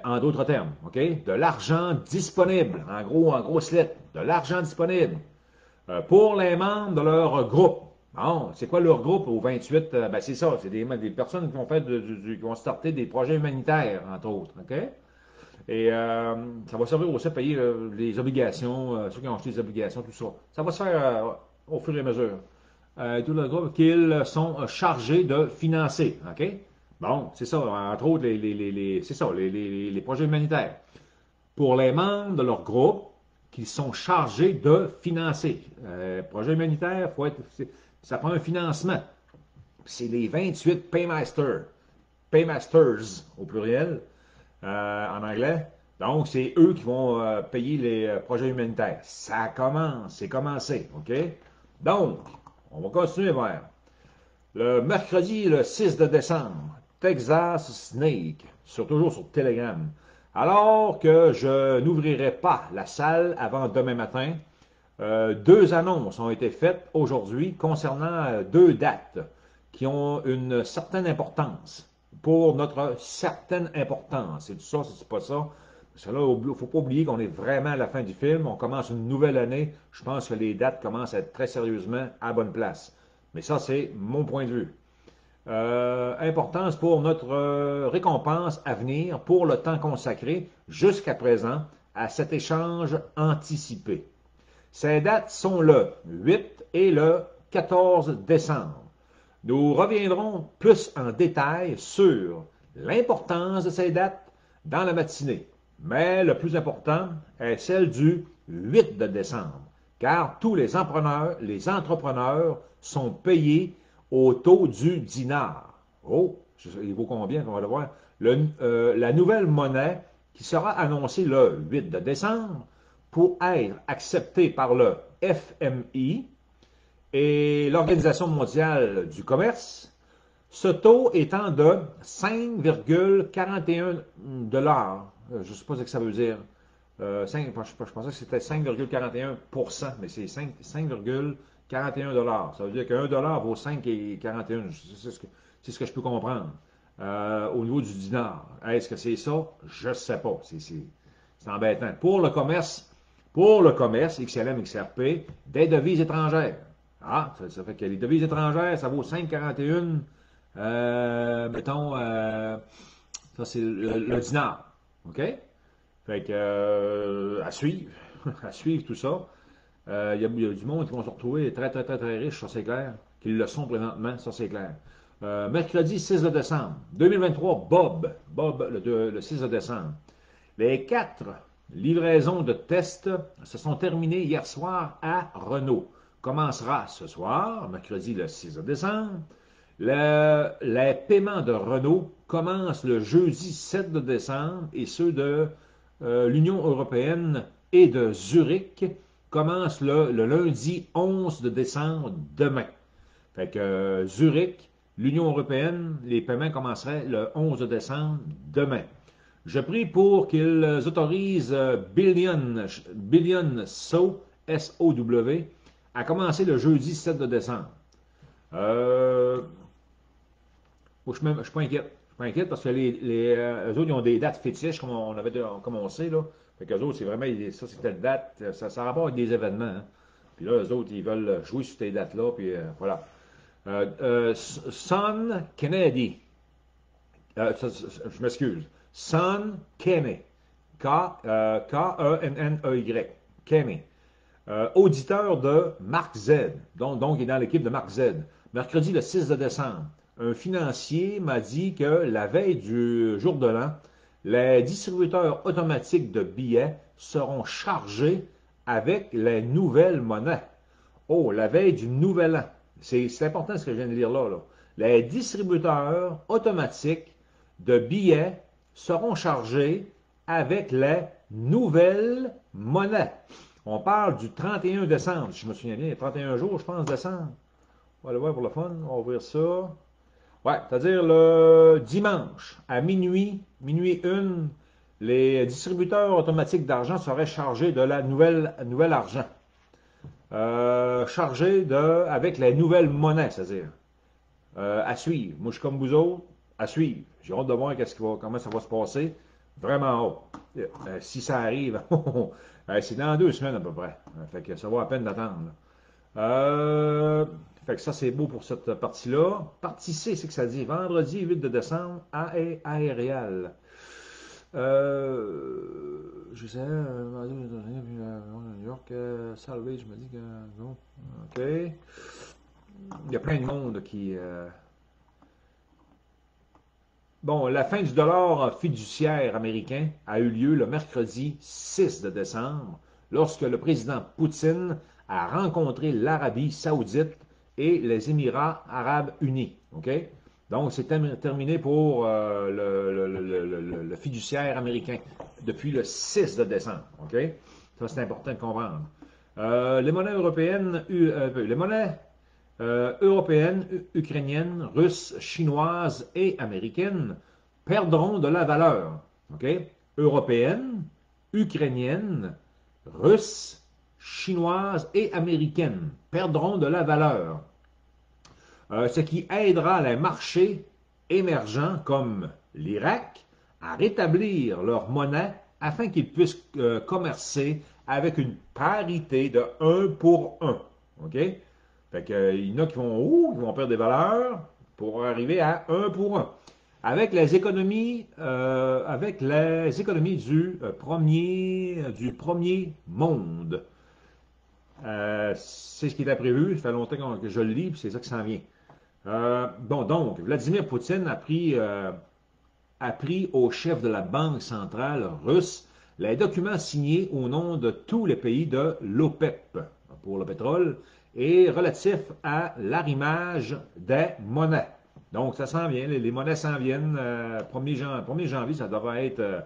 en d'autres termes, OK? De l'argent disponible, en grosses lettres, de l'argent disponible pour les membres de leur groupe. Bon, c'est quoi leur groupe au 28? Ben, c'est ça, c'est des personnes qui vont qui vont starter des projets humanitaires, entre autres, OK? Et ça va servir aussi à payer les obligations, ceux qui ont acheté des obligations, tout ça. Ça va se faire au fur et à mesure. Tout le groupe qu'ils sont chargés de financer. OK? Bon, c'est ça, entre autres, c'est ça, les projets humanitaires. Pour les membres de leur groupe qui sont chargés de financer. Projet humanitaire, ça prend un financement. C'est les 28 Paymasters au pluriel, en anglais. Donc, c'est eux qui vont payer les projets humanitaires. Ça commence, c'est commencé, OK? Donc, on va continuer vers le mercredi, le 6 de décembre, Texas Snake, toujours sur Telegram. Alors que je n'ouvrirai pas la salle avant demain matin, 2 annonces ont été faites aujourd'hui concernant 2 dates qui ont une certaine importance. Pour notre certaine importance. C'est tout ça, c'est pas ça. Parce que là, il ne faut pas oublier qu'on est vraiment à la fin du film. On commence une nouvelle année. Je pense que les dates commencent à être très sérieusement à bonne place. Mais ça, c'est mon point de vue. Importance pour notre récompense à venir pour le temps consacré jusqu'à présent à cet échange anticipé. Ces dates sont le 8 et le 14 décembre. Nous reviendrons plus en détail sur l'importance de ces dates dans la matinée. Mais le plus important est celle du 8 de décembre, car tous les entrepreneurs sont payés au taux du dinar. Oh, il vaut combien, on va le voir. La nouvelle monnaie qui sera annoncée le 8 de décembre pour être acceptée par le FMI et l'Organisation mondiale du commerce, ce taux étant de 5,41 $. Je ne sais pas ce que ça veut dire. Je pensais que c'était 5,41 %, mais c'est 5,41 $. Ça veut dire qu'un dollar vaut 5,41 $. C'est ce que je peux comprendre. Au niveau du dinar. Est-ce que c'est ça? Je ne sais pas. C'est embêtant. Pour le commerce, XLM, XRP, des devises étrangères. Ah, ça fait que les devises étrangères, ça vaut 5,41 $. Mettons, ça c'est le dinar. OK? Fait que, à suivre. À suivre tout ça. Il y a du monde qui vont se retrouver très, très, très, très riches, ça c'est clair. Qu'ils le sont présentement, ça c'est clair. Mercredi 6 de décembre 2023, Bob, le 6 de décembre. Les 4 livraisons de tests se sont terminées hier soir à Renault. Commencera ce soir, mercredi le 6 de décembre. Les paiements de Renault commencent le jeudi 7 de décembre et ceux de l'Union européenne et de Zurich commencent le lundi 11 de décembre demain. Fait que Zurich, l'Union européenne, les paiements commenceraient le 11 décembre demain. Je prie pour qu'ils autorisent Billion S-O-W, à commencer le jeudi 7 de décembre. Je ne suis pas inquiète. Je suis pas inquiète parce que eux autres, ils ont des dates fétiches, comme on sait, là. Fait qu'eux autres, c'est vraiment, ça, c'est telle date, ça rapporte avec des événements, hein. Puis là, eux autres, ils veulent jouer sur ces dates-là, puis voilà. Son Kennedy. Je m'excuse. Son Kennedy. K-E-N-N-E-Y. Kennedy. Auditeur de Mark Z. Donc, il est dans l'équipe de Mark Z. Mercredi, le 6 de décembre. Un financier m'a dit que la veille du jour de l'an, les distributeurs automatiques de billets seront chargés avec les nouvelles monnaies. Oh, la veille du nouvel an. C'est important ce que je viens de lire là. Les distributeurs automatiques de billets seront chargés avec les nouvelles monnaies. On parle du 31 décembre, si je me souviens bien, 31 jours, je pense, décembre. On va le voir pour le fun, on va ouvrir ça. Ouais, c'est-à-dire le dimanche à minuit 1, les distributeurs automatiques d'argent seraient chargés de la nouvelle argent. Chargés avec la nouvelle monnaie, c'est-à-dire. À suivre. Moi, je suis comme vous autres, à suivre. J'ai hâte de voir comment ça va se passer. Vraiment hâte. Si ça arrive, c'est dans 2 semaines à peu près. Fait que ça vaut à peine d'attendre. Fait que ça, c'est beau pour cette partie-là. Partie C, c'est que ça dit vendredi 8 de décembre, aérial. Je sais, New York, Salvage, je me dis que non. OK. Il y a plein de monde qui. Bon, la fin du dollar fiduciaire américain a eu lieu le mercredi 6 de décembre, lorsque le président Poutine a rencontré l'Arabie saoudite et les Émirats arabes unis. OK? Donc, c'est terminé pour le fiduciaire américain depuis le 6 de décembre. OK? Ça, c'est important de comprendre. Les monnaies européennes, européennes, ukrainiennes, russes, chinoises et américaines perdront de la valeur. OK? Européennes, ukrainiennes, russes, chinoises et américaines perdront de la valeur. Ce qui aidera les marchés émergents comme l'Irak à rétablir leur monnaie afin qu'ils puissent commercer avec une parité de 1 pour 1. OK? Fait que, il y en a qui vont perdre des valeurs pour arriver à 1 pour 1. Avec les économies du premier monde. C'est ce qui était prévu. Ça fait longtemps que je le lis, puis c'est ça qui s'en vient. Donc, Vladimir Poutine a pris appris au chef de la Banque centrale russe les documents signés au nom de tous les pays de l'OPEP pour le pétrole et relatifs à l'arrimage des monnaies. Donc, ça s'en vient, les monnaies s'en viennent. 1er janvier, ça devrait être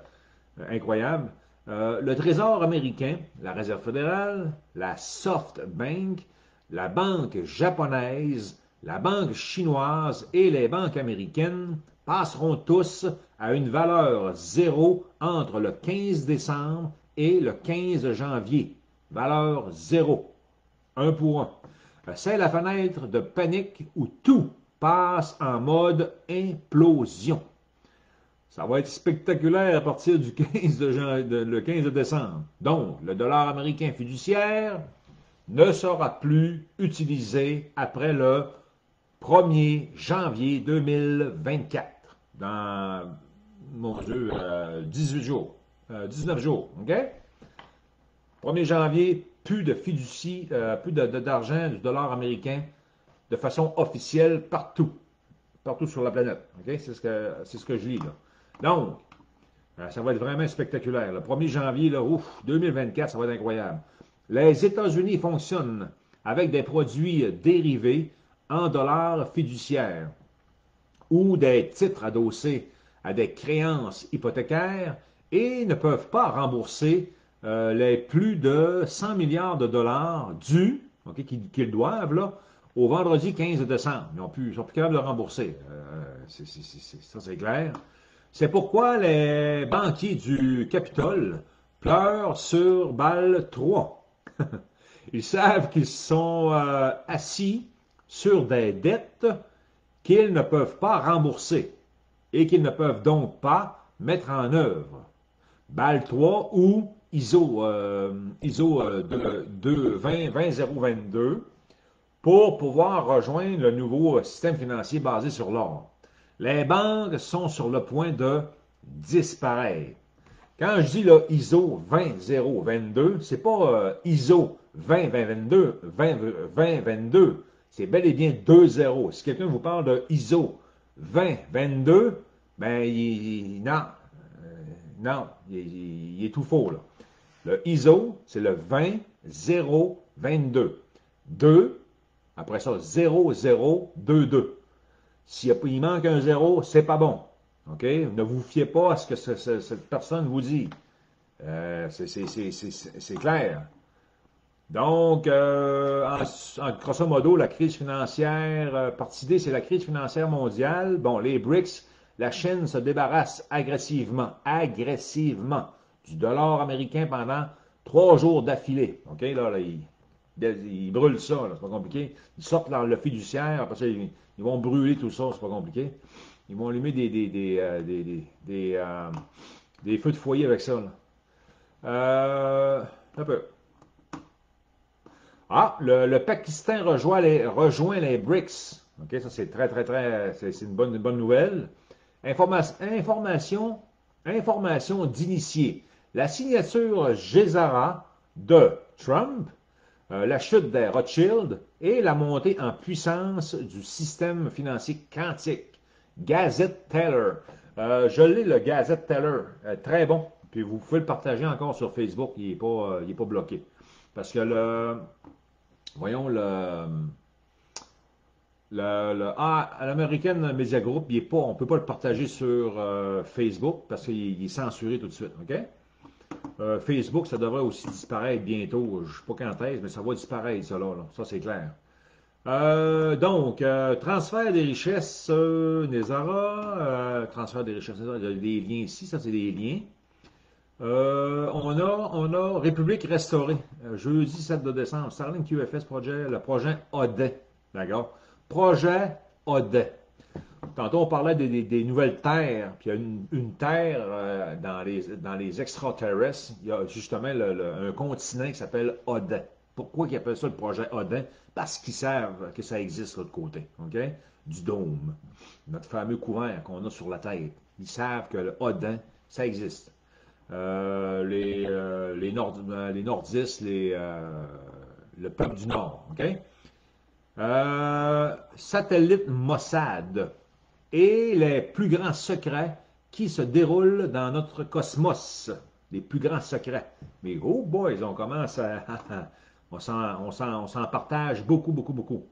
incroyable. Le Trésor américain, la Réserve fédérale, la SoftBank, la Banque japonaise, la Banque chinoise et les banques américaines passeront tous à une valeur zéro entre le 15 décembre et le 15 janvier. Valeur zéro. Un pour un. C'est la fenêtre de panique où tout passe en mode implosion. Ça va être spectaculaire à partir du 15 le 15 décembre. Donc, le dollar américain fiduciaire ne sera plus utilisé après le 1er janvier 2024. Dans, mon Dieu, 18 jours. 19 jours, OK? 1er janvier, plus de fiducie, plus d'argent du dollar américain de façon officielle partout. Partout sur la planète. OK? C'est ce que je lis, là. Donc, ça va être vraiment spectaculaire. Le 1er janvier, là, 2024, ça va être incroyable. Les États-Unis fonctionnent avec des produits dérivés en dollars fiduciaires ou des titres adossés à des créances hypothécaires et ne peuvent pas rembourser les plus de 100 milliards de dollars dus, okay, qu'ils doivent, là, au vendredi 15 décembre. Ils sont plus capables de rembourser. Ça, c'est clair. C'est pourquoi les banquiers du Capitole pleurent sur balle 3. Ils savent qu'ils sont assis sur des dettes qu'ils ne peuvent pas rembourser et qu'ils ne peuvent donc pas mettre en œuvre. Balle 3 ou ISO 20022 pour pouvoir rejoindre le nouveau système financier basé sur l'or. Les banques sont sur le point de disparaître. Quand je dis là, ISO 20022, c'est pas ISO 2022, c'est bel et bien 2.0. Si quelqu'un vous parle de ISO 2022, ben non, il est tout faux là. Le ISO, c'est le 20022. 2, après ça, 0022. Il manque un zéro, c'est pas bon. OK? Ne vous fiez pas à ce que cette personne vous dit. C'est clair. Donc, grosso modo, la crise financière, partie D, c'est la crise financière mondiale. Bon, les BRICS, la Chine se débarrasse agressivement du dollar américain pendant 3 jours d'affilée. OK? Là, ils brûlent ça, c'est pas compliqué. Ils sortent dans le fiduciaire, après ça, ils vont brûler tout ça, c'est pas compliqué. Ils vont allumer des feux de foyer avec ça. Un peu. Ah, le Pakistan rejoint les BRICS. OK, ça c'est c'est une bonne nouvelle. Information d'initié. La signature Gézara de Trump, la chute des Rothschild et la montée en puissance du système financier quantique. Gazette Teller. Je l'ai, le Gazette Teller. Très bon. Puis vous pouvez le partager encore sur Facebook. Il n'est pas bloqué. Parce que voyons, l'American Media Group, on ne peut pas le partager sur Facebook parce qu'il est censuré tout de suite. OK? Facebook, ça devrait aussi disparaître bientôt. Je ne sais pas quand est-ce, mais ça va disparaître, ça là. Ça, c'est clair. Donc, transfert des richesses, Nezara, transfert des richesses, il y a des liens ici, ça c'est des liens. On a République restaurée, jeudi 7 de décembre, Starlink QFS projet, le projet Audet, d'accord? Projet Audet. Tantôt on parlait des nouvelles terres, puis il y a une terre dans les extraterrestres, il y a justement un continent qui s'appelle Audet. Pourquoi ils appellent ça le projet Odin? Parce qu'ils savent que ça existe de l'autre côté, OK? Du dôme, notre fameux couvert qu'on a sur la tête. Ils savent que le Odin, ça existe. Les nordistes, le peuple du Nord, OK? Satellite Mossad et les plus grands secrets qui se déroulent dans notre cosmos, les plus grands secrets. Mais oh boys, on commence à... on s'en partage beaucoup, beaucoup, beaucoup.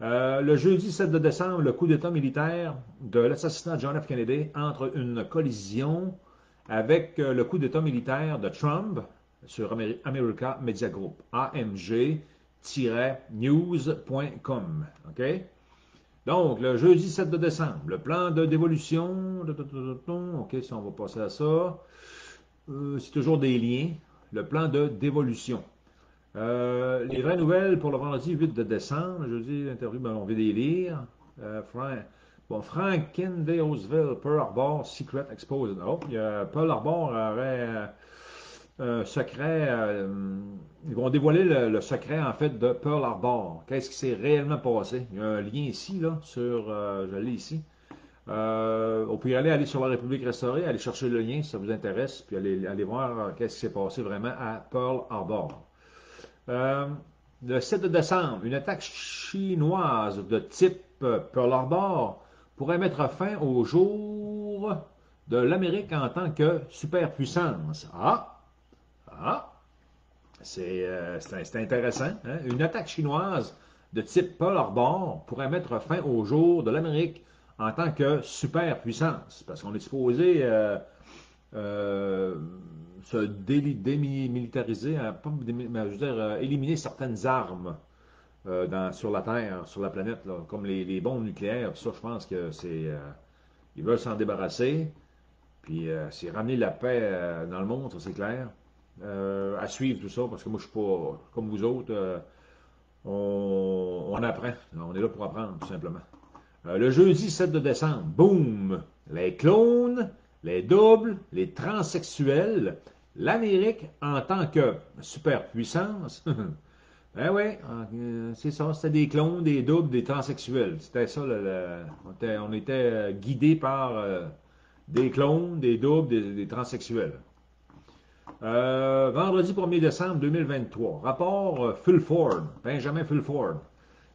Le jeudi 7 de décembre, le coup d'État militaire de l'assassinat de John F. Kennedy entre une collision avec le coup d'État militaire de Trump sur America Media Group, amg-news.com. OK? Donc, le jeudi 7 de décembre, le plan de dévolution. OK, ça, on va passer à ça. C'est toujours des liens. Le plan de dévolution. Les vraies nouvelles pour le vendredi 8 de décembre. Jeudi, l'interview, ben, on vient les lire. Frankendeosville, Pearl Harbor, Secret Exposed. Oh, Pearl Harbor aurait un secret. Ils vont dévoiler le secret, en fait, de Pearl Harbor. Qu'est-ce qui s'est réellement passé? Il y a un lien ici, là, sur. Je l'ai ici. On peut y aller sur la République restaurée, aller chercher le lien si ça vous intéresse, puis aller voir qu'est-ce qui s'est passé vraiment à Pearl Harbor. Euh, le 7 décembre, une attaque chinoise de type Pearl Harbor pourrait mettre fin au jour de l'Amérique en tant que superpuissance. C'est intéressant. Hein? Une attaque chinoise de type Pearl Harbor pourrait mettre fin au jour de l'Amérique en tant que superpuissance. Parce qu'on est supposé se démilitariser, mais je veux dire, éliminer certaines armes sur la Terre, sur la planète, là, comme les bombes nucléaires. Ça, je pense que c'est. Ils veulent s'en débarrasser. Puis c'est ramener la paix dans le monde, ça c'est clair. À suivre tout ça, parce que moi je suis pas comme vous autres. On apprend. On est là pour apprendre, tout simplement. Le jeudi 7 de décembre, boum! Les clones, les doubles, les transsexuels, l'Amérique en tant que superpuissance. Ben oui, c'est ça, c'était des clones, des doubles, des transsexuels. C'était ça, on était guidés par des clones, des doubles, des transsexuels. Vendredi 1er décembre 2023, rapport Fulford, Benjamin Fulford.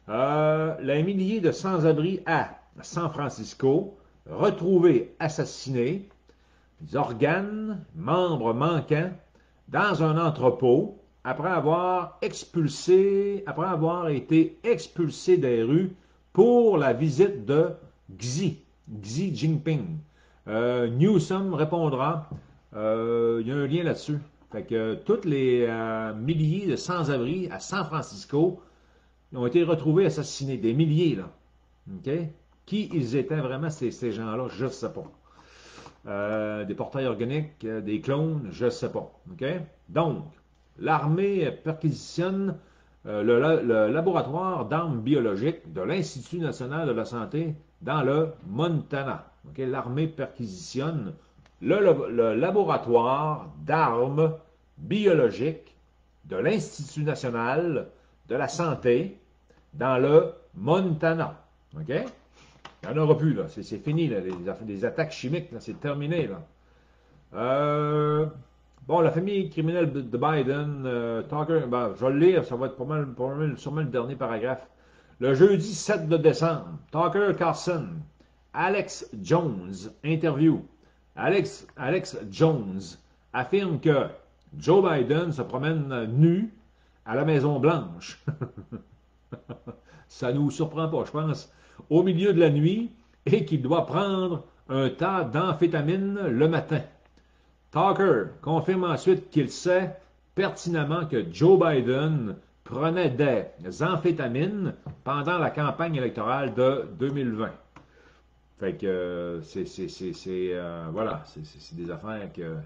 Les milliers de sans-abri à San Francisco, retrouvés assassinés, des organes, membres manquants, dans un entrepôt, après avoir été expulsés des rues pour la visite de Xi Jinping. Newsom répondra. Il y a un lien là-dessus. Fait que tous les milliers de sans-abri à San Francisco ont été retrouvés assassinés. Des milliers, là. OK? Qui ils étaient vraiment, ces gens-là, je ne sais pas. Des portails organiques, des clones, je ne sais pas. OK? Donc, l'armée perquisitionne le laboratoire d'armes biologiques de l'Institut national de la santé dans le Montana. Okay? L'armée perquisitionne le laboratoire d'armes biologiques de l'Institut national de la santé dans le Montana. OK? Il n'y en aura plus, là. C'est fini, là. Les attaques chimiques, c'est terminé, là. Bon, la famille criminelle de Biden, Tucker, ben, je vais le lire, ça va être sûrement le dernier paragraphe. Le jeudi 7 de décembre, Tucker Carlson, Alex Jones, interview. Alex Jones affirme que Joe Biden se promène nu à la Maison-Blanche. Ça ne nous surprend pas, je pense, au milieu de la nuit et qu'il doit prendre un tas d'amphétamines le matin. Tucker confirme ensuite qu'il sait pertinemment que Joe Biden prenait des amphétamines pendant la campagne électorale de 2020. Fait que voilà, c'est des affaires que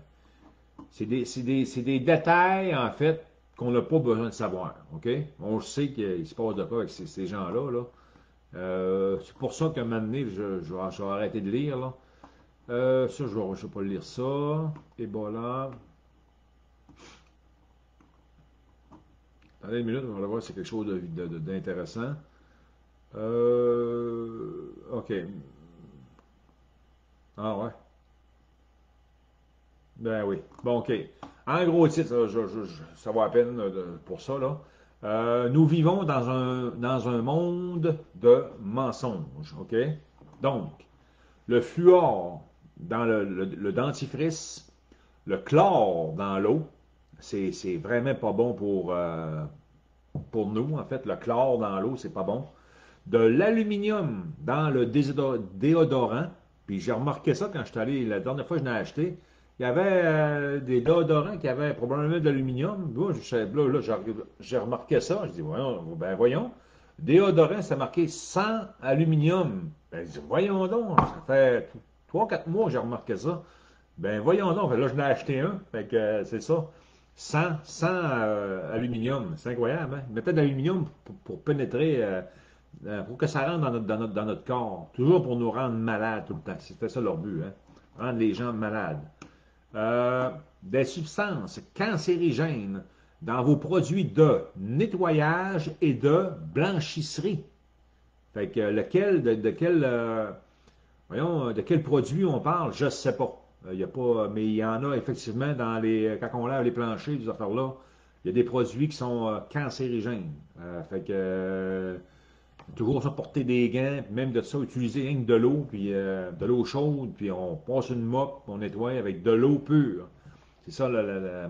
c'est des détails en fait qu'on n'a pas besoin de savoir, ok? On sait qu'il se passe de quoi avec ces gens-là, là. C'est pour ça qu'à un moment donné, je vais arrêter de lire, là. Ça, je ne vais pas lire ça. Et voilà. Attendez une minute, on va voir si c'est quelque chose d'intéressant. OK. Ah ouais. Ben oui. Bon, OK. En gros titre, là, ça va à peine pour ça, là. Nous vivons dans un monde de mensonges, OK? Donc, le fluor dans le dentifrice, le chlore dans l'eau, c'est vraiment pas bon pour nous. En fait, le chlore dans l'eau, c'est pas bon. De l'aluminium dans le déodorant, puis j'ai remarqué ça quand je suis allé, la dernière fois que je l'ai acheté, il y avait des déodorants qui avaient probablement de l'aluminium. Là, j'ai remarqué ça, je dis, voyons, déodorant, c'est marqué sans aluminium. Ben, je dis, voyons donc, ça fait 3 4 mois que j'ai remarqué ça. Ben voyons donc, là je l'ai acheté un, fait que c'est ça. Sans aluminium, c'est incroyable, hein? Ils mettaient de l'aluminium pour pénétrer, pour que ça rentre dans notre corps, toujours pour nous rendre malades tout le temps. C'était ça leur but, hein? Rendre les gens malades. Des substances cancérigènes dans vos produits de nettoyage et de blanchisserie. Fait que de quel produit on parle, je ne sais pas. Il y a pas, mais il y en a effectivement quand on lave les planchers, des affaires-là, il y a des produits qui sont cancérigènes. Fait que toujours ça, porter des gants, puis même de ça, utiliser rien que de l'eau, puis de l'eau chaude, puis on passe une mop, on nettoie avec de l'eau pure. C'est ça,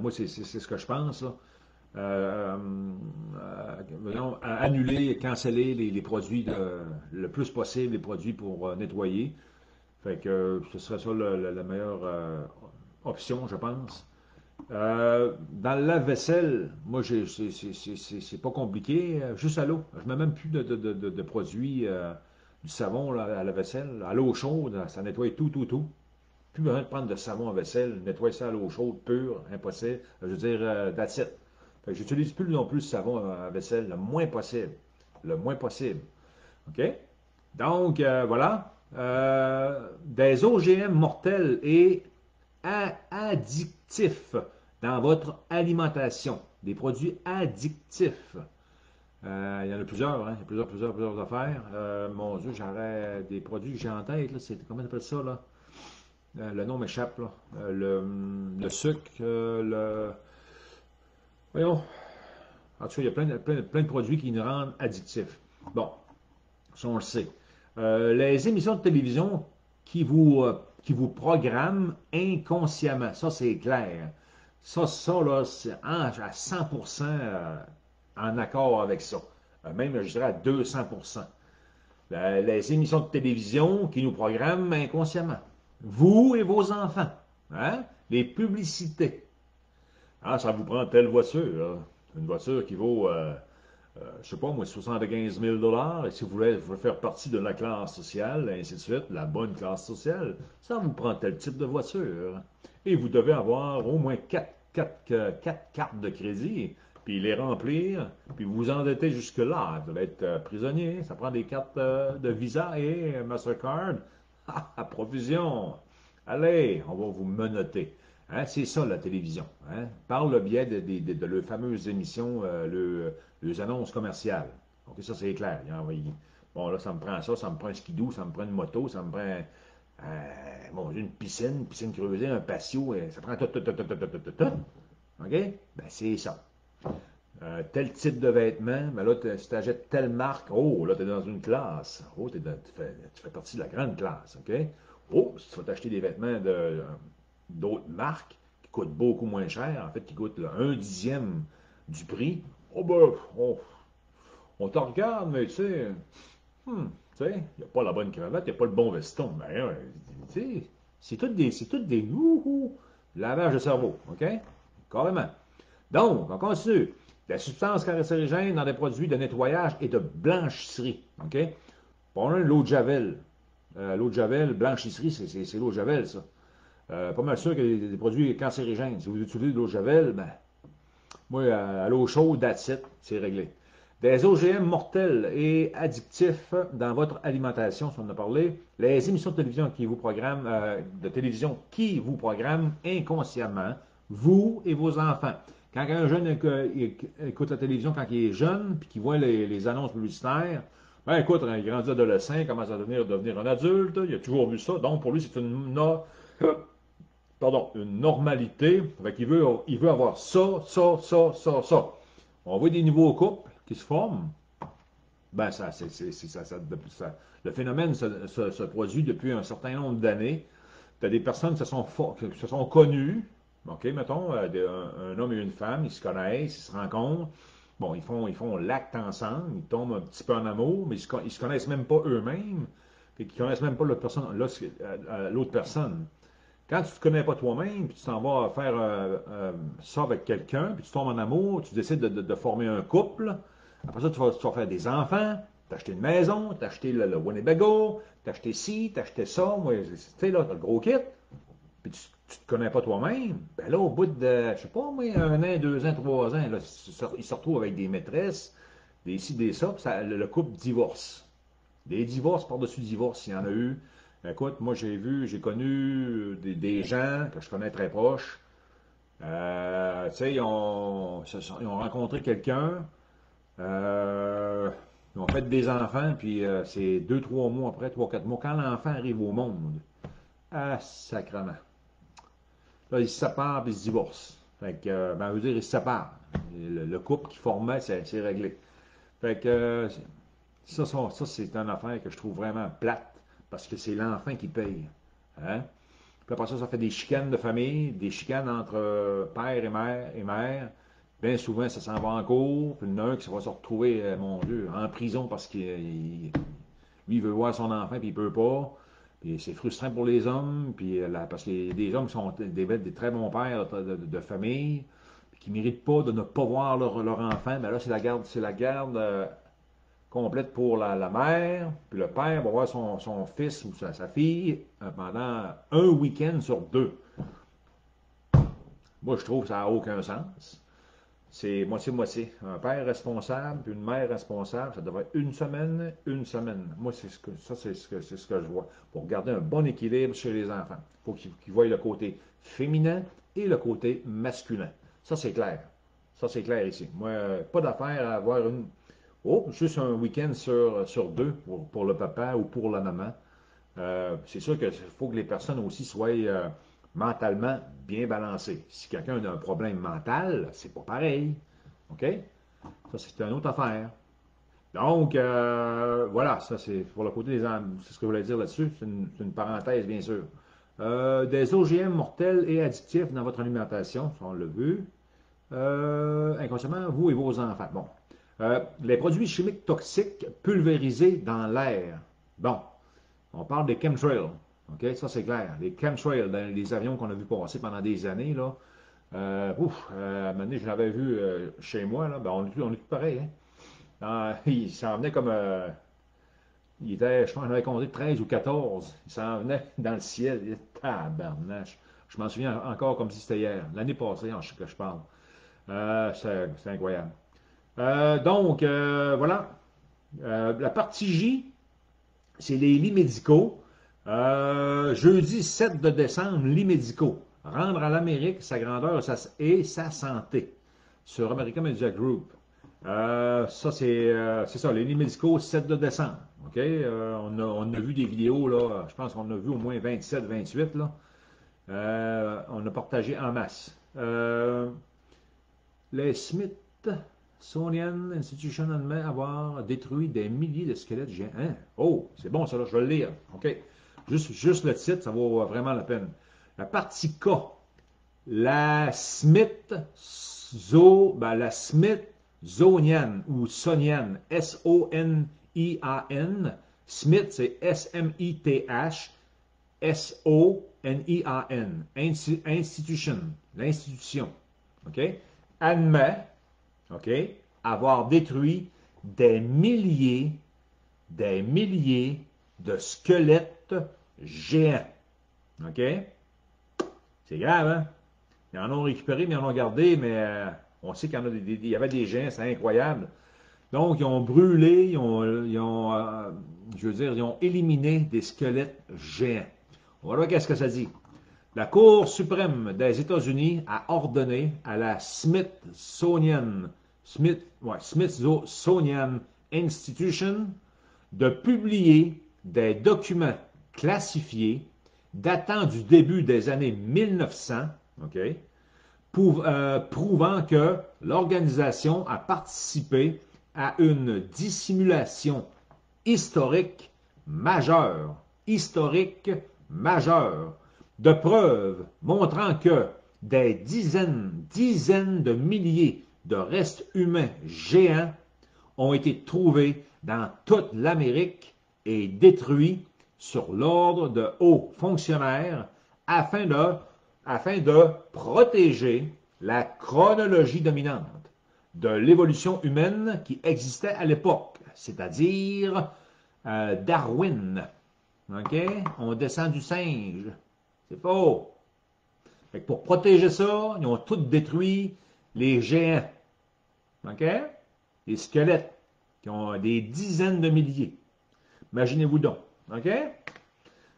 moi, c'est ce que je pense, là. Annuler, canceller les produits le plus possible, les produits pour nettoyer. Fait que ce serait ça la meilleure option, je pense. Dans le lave-vaisselle, moi, c'est pas compliqué, juste à l'eau. Je mets même plus de produits, du savon là, à la vaisselle. À l'eau chaude, ça nettoie tout, tout, tout. Plus besoin de prendre de savon à vaisselle, nettoyer ça à l'eau chaude, pure, impossible. Je veux dire, that's it. Fait que j'utilise plus non plus le savon à vaisselle, le moins possible. Le moins possible. OK? Donc, voilà. Des OGM mortels et addictifs dans votre alimentation. Des produits addictifs. Il y en a plusieurs, hein? Il y a plusieurs affaires. Mon Dieu, j'aurais des produits que j'ai en tête. Là. Comment on appelle ça, là? Le nom m'échappe, là. Le sucre, Voyons. En tout cas, il y a plein de produits qui nous rendent addictifs. Bon, ça, on le sait. Les émissions de télévision qui vous programment inconsciemment. Ça, c'est clair. Ça là, c'est à 100% en accord avec ça. Même, je dirais, à 200%. Les émissions de télévision qui nous programment inconsciemment. Vous et vos enfants. Hein? Les publicités. Ah, ça vous prend telle voiture, là. Une voiture qui vaut, je sais pas moi, 75 000 $. Et si vous voulez faire partie de la classe sociale, et ainsi de suite, la bonne classe sociale, ça vous prend tel type de voiture. Et vous devez avoir au moins quatre cartes de crédit, puis les remplir, puis vous endettez jusque-là. Vous allez être prisonnier. Ça prend des cartes de Visa et Mastercard. À provision. Allez, on va vous menotter. Hein, c'est ça la télévision. Hein, par le biais de leurs fameuses émissions, leurs annonces commerciales. Donc ça, c'est clair. Bon, là, ça me prend ça, ça me prend un skidoo, ça me prend une moto, ça me prend une piscine creusée, un patio, ça prend tout, tout, tout, tout, tout, tout, tout, tout. OK? Ben, c'est ça. Tel type de vêtements, mais là, si tu achètes telle marque, oh, là, tu es dans une classe. Oh, tu fais partie de la grande classe, OK? Oh, si tu vas t'acheter des vêtements d'autres marques qui coûtent beaucoup moins cher, en fait, qui coûtent là, 1/10 du prix, oh, ben, on te regarde, mais tu sais, il n'y a pas la bonne cravate, il n'y a pas le bon veston. Ben, tu sais, c'est tout des lavage de cerveau, OK? Carrément. Donc, on continue. Des substances cancérigènes dans des produits de nettoyage et de blanchisserie. OK? On a l'eau de Javel. L'eau de Javel, blanchisserie, c'est l'eau de Javel, ça. Pas mal sûr qu'il y a des produits cancérigènes. Si vous utilisez de l'eau de Javel, ben, moi, à l'eau chaude, that's it, c'est réglé. Des OGM mortels et addictifs dans votre alimentation, si on en a parlé. Les émissions de télévision qui vous programment inconsciemment, vous et vos enfants. Quand un jeune écoute la télévision quand il est jeune, puis qu'il voit les annonces publicitaires, ben écoute, il grandit adolescent, il commence à devenir un adulte, il a toujours vu ça, donc pour lui c'est une normalité, fait il veut avoir ça, ça, ça, ça, ça. On voit des nouveaux couples qui se forment, ben le phénomène se produit depuis un certain nombre d'années. tu as des personnes qui se sont connues, OK, mettons, un homme et une femme, ils se connaissent, ils se rencontrent, bon, ils font l'acte ensemble, ils tombent un petit peu en amour, mais ils se connaissent même pas eux-mêmes, puis ils connaissent même pas l'autre personne. Quand tu ne te connais pas toi-même, puis tu t'en vas faire ça avec quelqu'un, puis tu tombes en amour, tu décides de former un couple, après ça, tu vas faire des enfants, t'as acheté une maison, t'as acheté le Winnebago, t'as acheté ci, t'as acheté ça, moi, tu sais, là, t'as le gros kit, puis tu te connais pas toi-même, ben là, au bout de, je sais pas, moi, 1 an, 2 ans, 3 ans, là, ils se retrouvent avec des maîtresses, des ci, des ça, puis le couple divorce. Des divorces par-dessus divorces, il y en a eu. Écoute, moi j'ai connu des gens que je connais très proches. Tu sais, ils ont rencontré quelqu'un, ils ont fait des enfants, puis c'est 2, 3 mois après, 3, 4 mois, quand l'enfant arrive au monde, ah, sacrement. Là, ils se séparent, puis ils se divorcent. Fait que, ben, je veux dire, ils se séparent. Le couple qui formait, c'est réglé. Fait que, ça c'est une affaire que je trouve vraiment plate, parce que c'est l'enfant qui paye. Hein? Puis après ça, ça fait des chicanes de famille, des chicanes entre père et mère. Bien souvent, ça s'en va en cours. Puis il y en a un qui va se retrouver, mon Dieu, en prison parce qu'il lui, il veut voir son enfant, puis il peut pas. Puis c'est frustrant pour les hommes, puis parce que des hommes qui sont des très bons pères de famille, puis qui ne méritent pas de ne pas voir leur enfant. Mais là, c'est la garde complète pour la mère, puis le père va voir son fils ou sa fille pendant un week-end sur 2. Moi, je trouve que ça n'a aucun sens. C'est moitié-moitié. Un père responsable, puis une mère responsable, ça devrait être une semaine, une semaine. Moi, c'est ce que je vois. Pour garder un bon équilibre chez les enfants. Il faut qu'ils voient le côté féminin et le côté masculin. Ça, c'est clair. Ça, c'est clair ici. Moi, pas d'affaire à avoir juste un week-end sur 2 pour le papa ou pour la maman. C'est sûr qu'il faut que les personnes aussi soient mentalement bien balancées. Si quelqu'un a un problème mental, c'est pas pareil. OK? Ça, c'est une autre affaire. Donc, voilà, ça c'est pour le côté des âmes. C'est ce que je voulais dire là-dessus. C'est une parenthèse, bien sûr. Des OGM mortels et addictifs dans votre alimentation, ça on l'a vu. Inconsciemment, vous et vos enfants. Bon. Les produits chimiques toxiques pulvérisés dans l'air. Bon, on parle des chemtrails. OK, ça c'est clair. Les chemtrails dans les avions qu'on a vu passer pendant des années, là. À un moment donné, je l'avais vu chez moi, là. Ben, on est tout pareil, hein. Il s'en venait comme. Il était, je pense, j'avais compté 13 ou 14. Il s'en venait dans le ciel. Il était tabarnache. Je m'en souviens encore comme si c'était hier. L'année passée, que je parle. C'est incroyable. Voilà. La partie J, c'est les lits médicaux. Jeudi 7 de décembre, lits médicaux. Rendre à l'Amérique sa grandeur et sa santé. Sur American Media Group. Ça, c'est ça, les lits médicaux, 7 de décembre. OK? On a vu des vidéos, là. Je pense qu'on a vu au moins 27, 28, là. On a partagé en masse. Les Smithsonian Institution admet avoir détruit des milliers de squelettes géants. Hein? Oh, c'est bon ça, là, je vais le lire. OK. Juste le titre, ça vaut vraiment la peine. La partie K. La Smithsonian ou Sonian, S-O-N-I-A-N. Smith, c'est S-M-I-T-H. S-O-N-I-A-N. Institution. L'institution. OK? Admet, OK, avoir détruit des milliers de squelettes géants. OK? C'est grave, hein? Ils en ont récupéré, mais ils en ont gardé, mais on sait qu'il y avait des géants, c'est incroyable. Donc, ils ont brûlé, je veux dire, ils ont éliminé des squelettes géants. Voilà qu'est-ce que ça dit. La Cour suprême des États-Unis a ordonné à la Smithsonian Institution de publier des documents classifiés datant du début des années 1900, OK, prouvant que l'organisation a participé à une dissimulation historique majeure de preuves montrant que des dizaines de milliers de restes humains géants ont été trouvés dans toute l'Amérique et détruits sur l'ordre de hauts fonctionnaires afin de protéger la chronologie dominante de l'évolution humaine qui existait à l'époque, c'est-à-dire Darwin. OK? On descend du singe. C'est faux. Fait que pour protéger ça, ils ont tout détruit les géants. OK? Les squelettes qui ont des dizaines de milliers. Imaginez-vous donc. OK?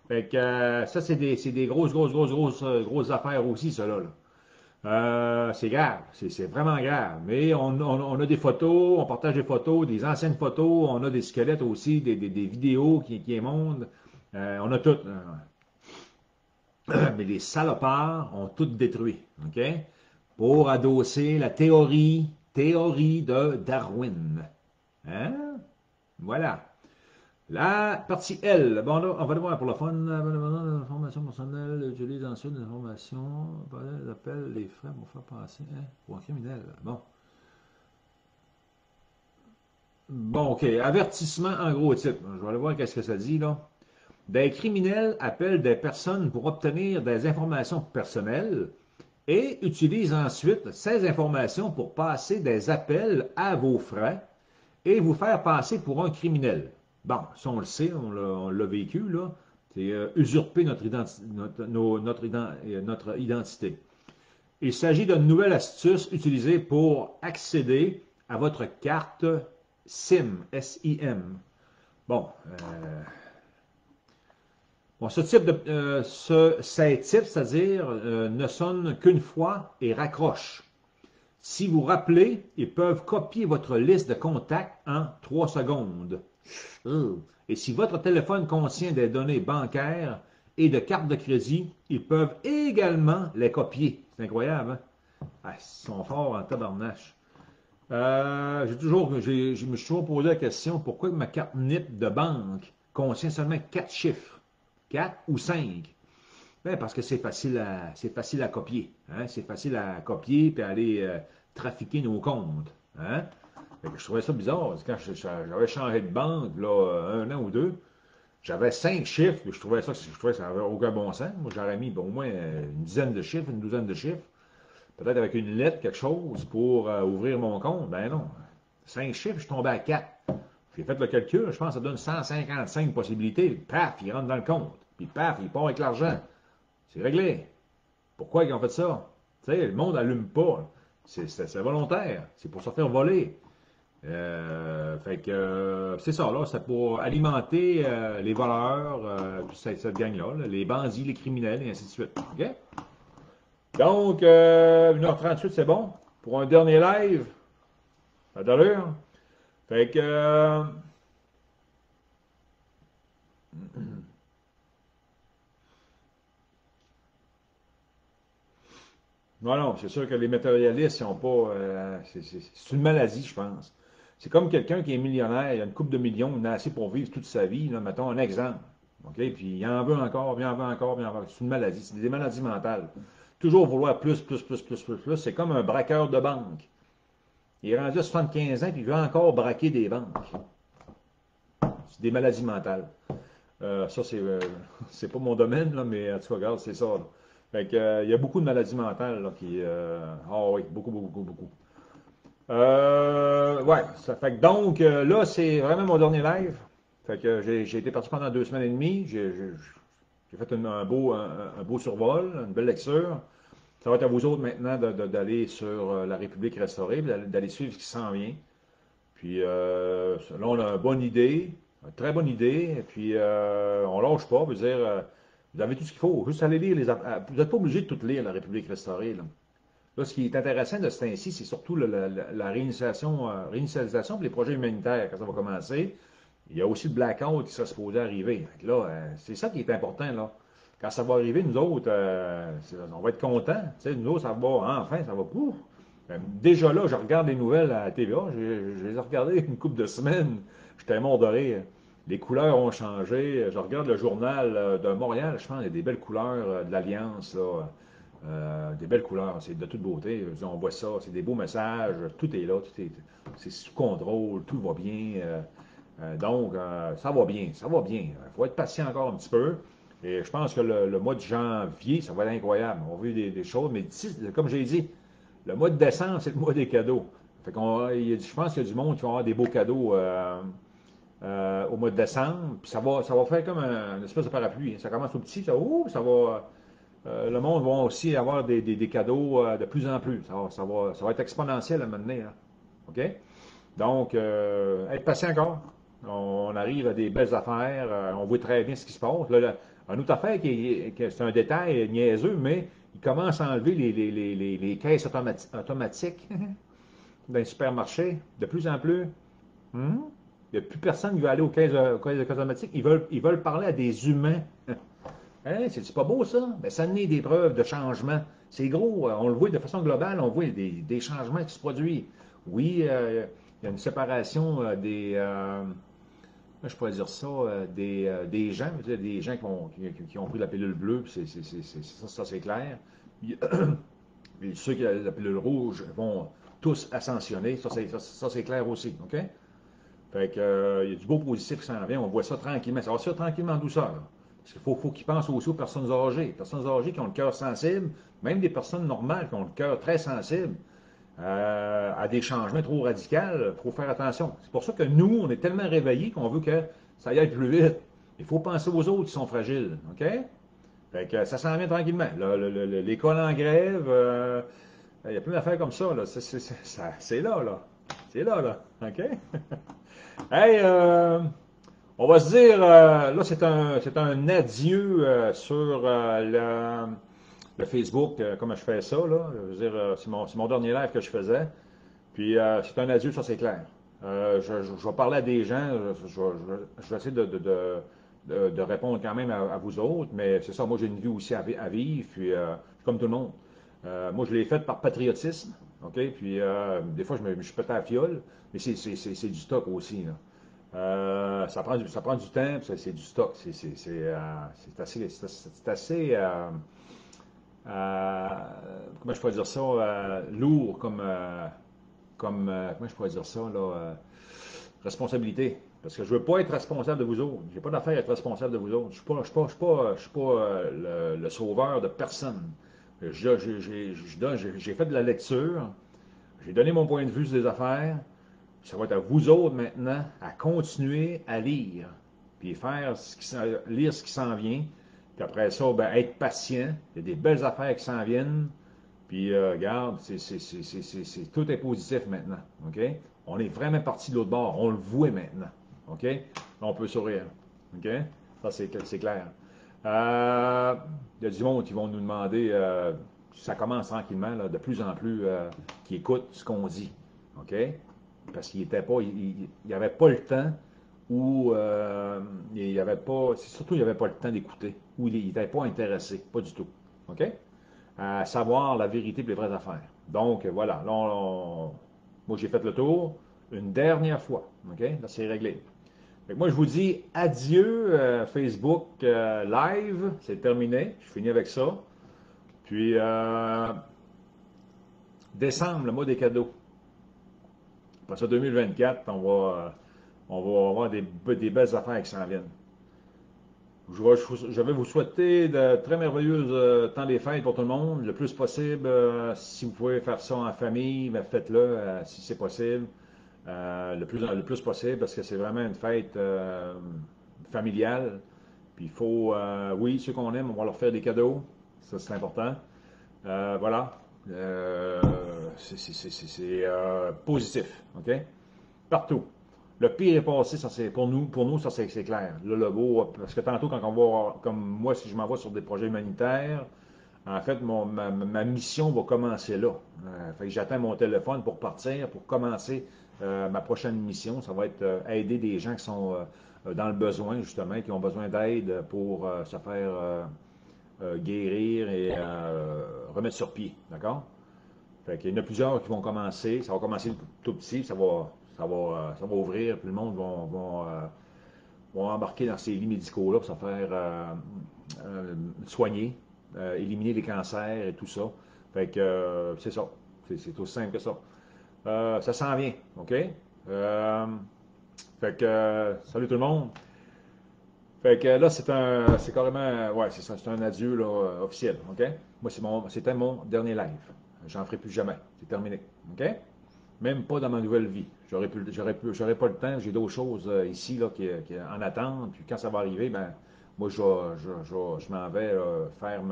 Fait que ça, c'est des grosses affaires aussi, cela. C'est grave, c'est vraiment grave. Mais on a des photos, on partage des photos, des anciennes photos, on a des squelettes aussi, des vidéos qui montrent. On a tout. Mais les salopards ont tout détruit, OK? Pour adosser la théorie de Darwin. Hein? Voilà. La partie L. Bon, là, on va le voir pour le fun. L'information personnelle, utilise ensuite l'information, l'appel, les frais pour faire passer pour un criminel. Bon. Bon, OK. Avertissement en gros titre. Je vais aller voir qu'est-ce que ça dit, là. Des criminels appellent des personnes pour obtenir des informations personnelles et utilisent ensuite ces informations pour passer des appels à vos frais et vous faire passer pour un criminel. Bon, ça on le sait, on l'a vécu, là. C'est usurper notre identité. Il s'agit d'une nouvelle astuce utilisée pour accéder à votre carte SIM, S-I-M. Bon, ces types, c'est-à-dire, ne sonnent qu'une fois et raccrochent. Si vous rappelez, ils peuvent copier votre liste de contacts en 3 secondes. Et si votre téléphone contient des données bancaires et de cartes de crédit, ils peuvent également les copier. C'est incroyable, hein? Ah, ils sont forts en tabarnache. Je me suis toujours posé la question, pourquoi ma carte NIP de banque contient seulement 4 chiffres? 4 ou 5? Ben, parce que c'est facile à copier. Hein? C'est facile à copier et aller trafiquer nos comptes. Hein? Fait que je trouvais ça bizarre. Quand j'avais changé de banque, là, 1 an ou 2, j'avais 5 chiffres, puis je trouvais que ça n'avait aucun bon sens. Moi, j'aurais mis au moins une dizaine de chiffres, une douzaine de chiffres. Peut-être avec une lettre, quelque chose, pour ouvrir mon compte. Ben non. 5 chiffres, je tombais à 4. J'ai fait le calcul, je pense que ça donne 155 possibilités. Paf, il rentre dans le compte. Puis paf, il part avec l'argent. C'est réglé. Pourquoi ils ont fait ça? Tu sais, le monde n'allume pas. C'est volontaire. C'est pour se faire voler. Fait que c'est ça, là. C'est pour alimenter les voleurs, cette gang-là, les bandits, les criminels, et ainsi de suite. OK? Donc, 1h38, c'est bon. Pour un dernier live, ça a d'allure. Fait que... non, non, c'est sûr que les matérialistes, ils ont pas. C'est une maladie, je pense. C'est comme quelqu'un qui est millionnaire, il a une coupe de millions, il en a assez pour vivre toute sa vie. Là, mettons un exemple. OK? Puis il en veut encore, il en veut encore, il en veut. C'est une maladie. C'est des maladies mentales. Toujours vouloir plus. C'est comme un braqueur de banque. Il est rendu à 75 ans, puis il veut encore braquer des banques. C'est des maladies mentales. Ça, c'est pas mon domaine, là, mais en tout cas, regarde, c'est ça. Là. Fait que, il y a beaucoup de maladies mentales là, qui. Ah oui, beaucoup. Ouais, ça fait que donc, là, c'est vraiment mon dernier live. Fait que j'ai été parti pendant 2 semaines et demie. J'ai fait un beau survol, une belle lecture. Ça va être à vous autres maintenant d'aller sur la République restaurée, d'aller suivre ce qui s'en vient. Puis là, on a une bonne idée, une très bonne idée. Et puis, on lâche pas, veut dire, vous avez tout ce qu'il faut. Juste aller lire vous n'êtes pas obligé de tout lire, la République restaurée. Là. Là, ce qui est intéressant de ce temps-ci, c'est surtout la réinitialisation pour les projets humanitaires, quand ça va commencer. Il y a aussi le blackout qui sera supposé arriver. Donc là, c'est ça qui est important, là. Quand ça va arriver, nous autres, on va être contents. Tu sais, nous autres, ça va, enfin, ça va pour. Déjà là, je regarde les nouvelles à la TVA. Je les ai regardées une couple de semaines. J'étais mort de rire. Les couleurs ont changé. Je regarde le journal de Montréal, je pense qu'il y a des belles couleurs de l'Alliance, là. Des belles couleurs, c'est de toute beauté. Je veux dire, on voit ça, c'est des beaux messages, tout est là, c'est sous contrôle, tout va bien. Donc, ça va bien, ça va bien. Il faut être patient encore un petit peu. Et je pense que le mois de janvier, ça va être incroyable. On va vivre des choses, mais d'ici, comme j'ai dit, le mois de décembre, c'est le mois des cadeaux. Fait je pense qu'il y a du monde qui va avoir des beaux cadeaux au mois de décembre. Puis ça va faire comme une espèce de parapluie, hein. Ça commence tout petit, ça va. Le monde va aussi avoir des cadeaux de plus en plus. Ça va être exponentiel à un moment donné, hein. OK? Donc, être patient encore. On arrive à des belles affaires. On voit très bien ce qui se passe. Là, une autre affaire c'est un détail niaiseux, mais il commence à enlever les caisses automatiques dans les supermarchés de plus en plus. Hmm? Il n'y a plus personne qui veut aller aux caisses automatiques. Ils veulent parler à des humains. Hein, c'est pas beau ça? Ben, ça n'est des preuves de changement. C'est gros, on le voit de façon globale, on voit des changements qui se produisent. Oui, il y a une séparation je pourrais dire ça, des gens, des gens qui ont pris la pilule bleue, puis ça c'est clair. Et ceux qui ont la pilule rouge vont tous ascensionner, ça c'est clair aussi, OK? Fait que, il y a du beau positif qui s'en vient, on voit ça tranquillement, ça va se faire tranquillement en douceur, là. Parce qu'il faut qu'ils pensent aussi aux personnes âgées. Les personnes âgées qui ont le cœur sensible, même des personnes normales qui ont le cœur très sensible, à des changements trop radicaux, il faut faire attention. C'est pour ça que nous, on est tellement réveillés qu'on veut que ça aille plus vite. Il faut penser aux autres qui sont fragiles, OK? Fait que ça s'en vient tranquillement. L'école en grève, il y a plein d'affaires comme ça, là. C'est là, là. C'est là, là. OK? Hey, on va se dire, là, c'est un adieu sur le Facebook, comment je fais ça, là. Je veux dire, c'est mon dernier live que je faisais. Puis, c'est un adieu, ça, c'est clair. Je vais parler à des gens, je vais essayer de répondre quand même à vous autres, mais c'est ça, moi, j'ai une vie aussi à vivre, puis, comme tout le monde. Moi, je l'ai faite par patriotisme, OK? Puis, des fois, je suis pété à la fiole, mais c'est du stock aussi, là. Ça prend du temps, puis c'est du stock. C'est assez comment je pourrais dire ça, lourd comment je pourrais dire ça, là, responsabilité. Parce que je veux pas être responsable de vous autres. J'ai pas d'affaire à être responsable de vous autres. Je suis pas le sauveur de personne. J'ai fait de la lecture, j'ai donné mon point de vue sur les affaires. Ça va être à vous autres maintenant à continuer à lire, puis lire ce qui s'en vient. Puis après ça, ben, être patient. Il y a des belles affaires qui s'en viennent. Puis, regarde, tout est positif maintenant. OK? On est vraiment parti de l'autre bord. On le voit maintenant. OK? Là, on peut sourire. OK? Ça, c'est clair. Il y a du monde qui vont nous demander, ça commence tranquillement, là, de plus en plus, qui écoutent ce qu'on dit. OK? Parce qu'il était pas, il n'y avait pas le temps ou il y avait pas, surtout il n'y avait pas le temps d'écouter ou il n'était pas intéressé, pas du tout. OK? À savoir la vérité et les vraies affaires. Donc voilà, là, moi j'ai fait le tour une dernière fois. OK? Là c'est réglé. Fait que moi je vous dis adieu Facebook Live, c'est terminé, je finis avec ça. Puis décembre, le mois des cadeaux. Après ça, 2024, on va avoir des belles affaires qui s'en viennent. Je vais vous souhaiter de très merveilleuses temps des fêtes pour tout le monde, le plus possible. Si vous pouvez faire ça en famille, ben faites-le si c'est possible, le plus possible, parce que c'est vraiment une fête familiale. Puis il faut, oui, ceux qu'on aime, on va leur faire des cadeaux, ça c'est important. Voilà. C'est positif, OK? Partout. Le pire est passé, ça c'est pour nous, ça c'est clair. Là, le beau, parce que tantôt, quand on va, comme moi, si je m'en vais sur des projets humanitaires, en fait, ma mission va commencer là. Fait que j'attends mon téléphone pour partir, pour commencer ma prochaine mission. Ça va être aider des gens qui sont dans le besoin, justement, qui ont besoin d'aide pour se faire guérir et remettre sur pied. D'accord? Fait qu'il y en a plusieurs qui vont commencer. Ça va commencer tout petit, ça va ouvrir, puis le monde vont embarquer dans ces lits médicaux-là pour se faire soigner, éliminer les cancers et tout ça. Fait que c'est ça. C'est aussi simple que ça. Ça s'en vient, OK? Fait que salut tout le monde. Fait que là, c'est carrément, ouais, c'est ça, c'est un adieu là, officiel, OK? Moi, c'était mon dernier live. J'en ferai plus jamais. C'est terminé, OK? Même pas dans ma nouvelle vie. J'aurais pas le temps. J'ai d'autres choses ici là, qui en attendent. Puis quand ça va arriver, ben, moi, je m'en vais faire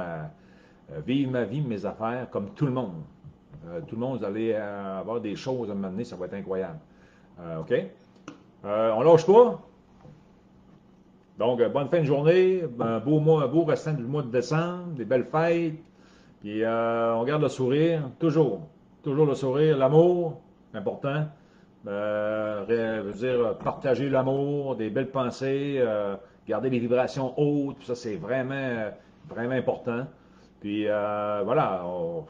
vivre ma vie, mes affaires, comme tout le monde. Tout le monde, vous allez avoir des choses à m'amener, ça va être incroyable. OK? On lâche pas. Donc, bonne fin de journée, un beau mois, un beau restant du mois de décembre, des belles fêtes. Puis, on garde le sourire, toujours. Toujours le sourire, l'amour, important. Je veux dire, partager l'amour, des belles pensées, garder les vibrations hautes, ça c'est vraiment, vraiment important. Puis, voilà, on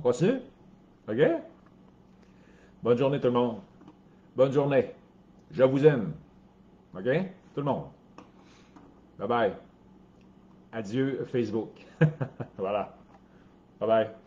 continue? OK? Bonne journée tout le monde. Bonne journée. Je vous aime. OK? Tout le monde. Bye bye. Adieu Facebook. Voilà. Bye bye.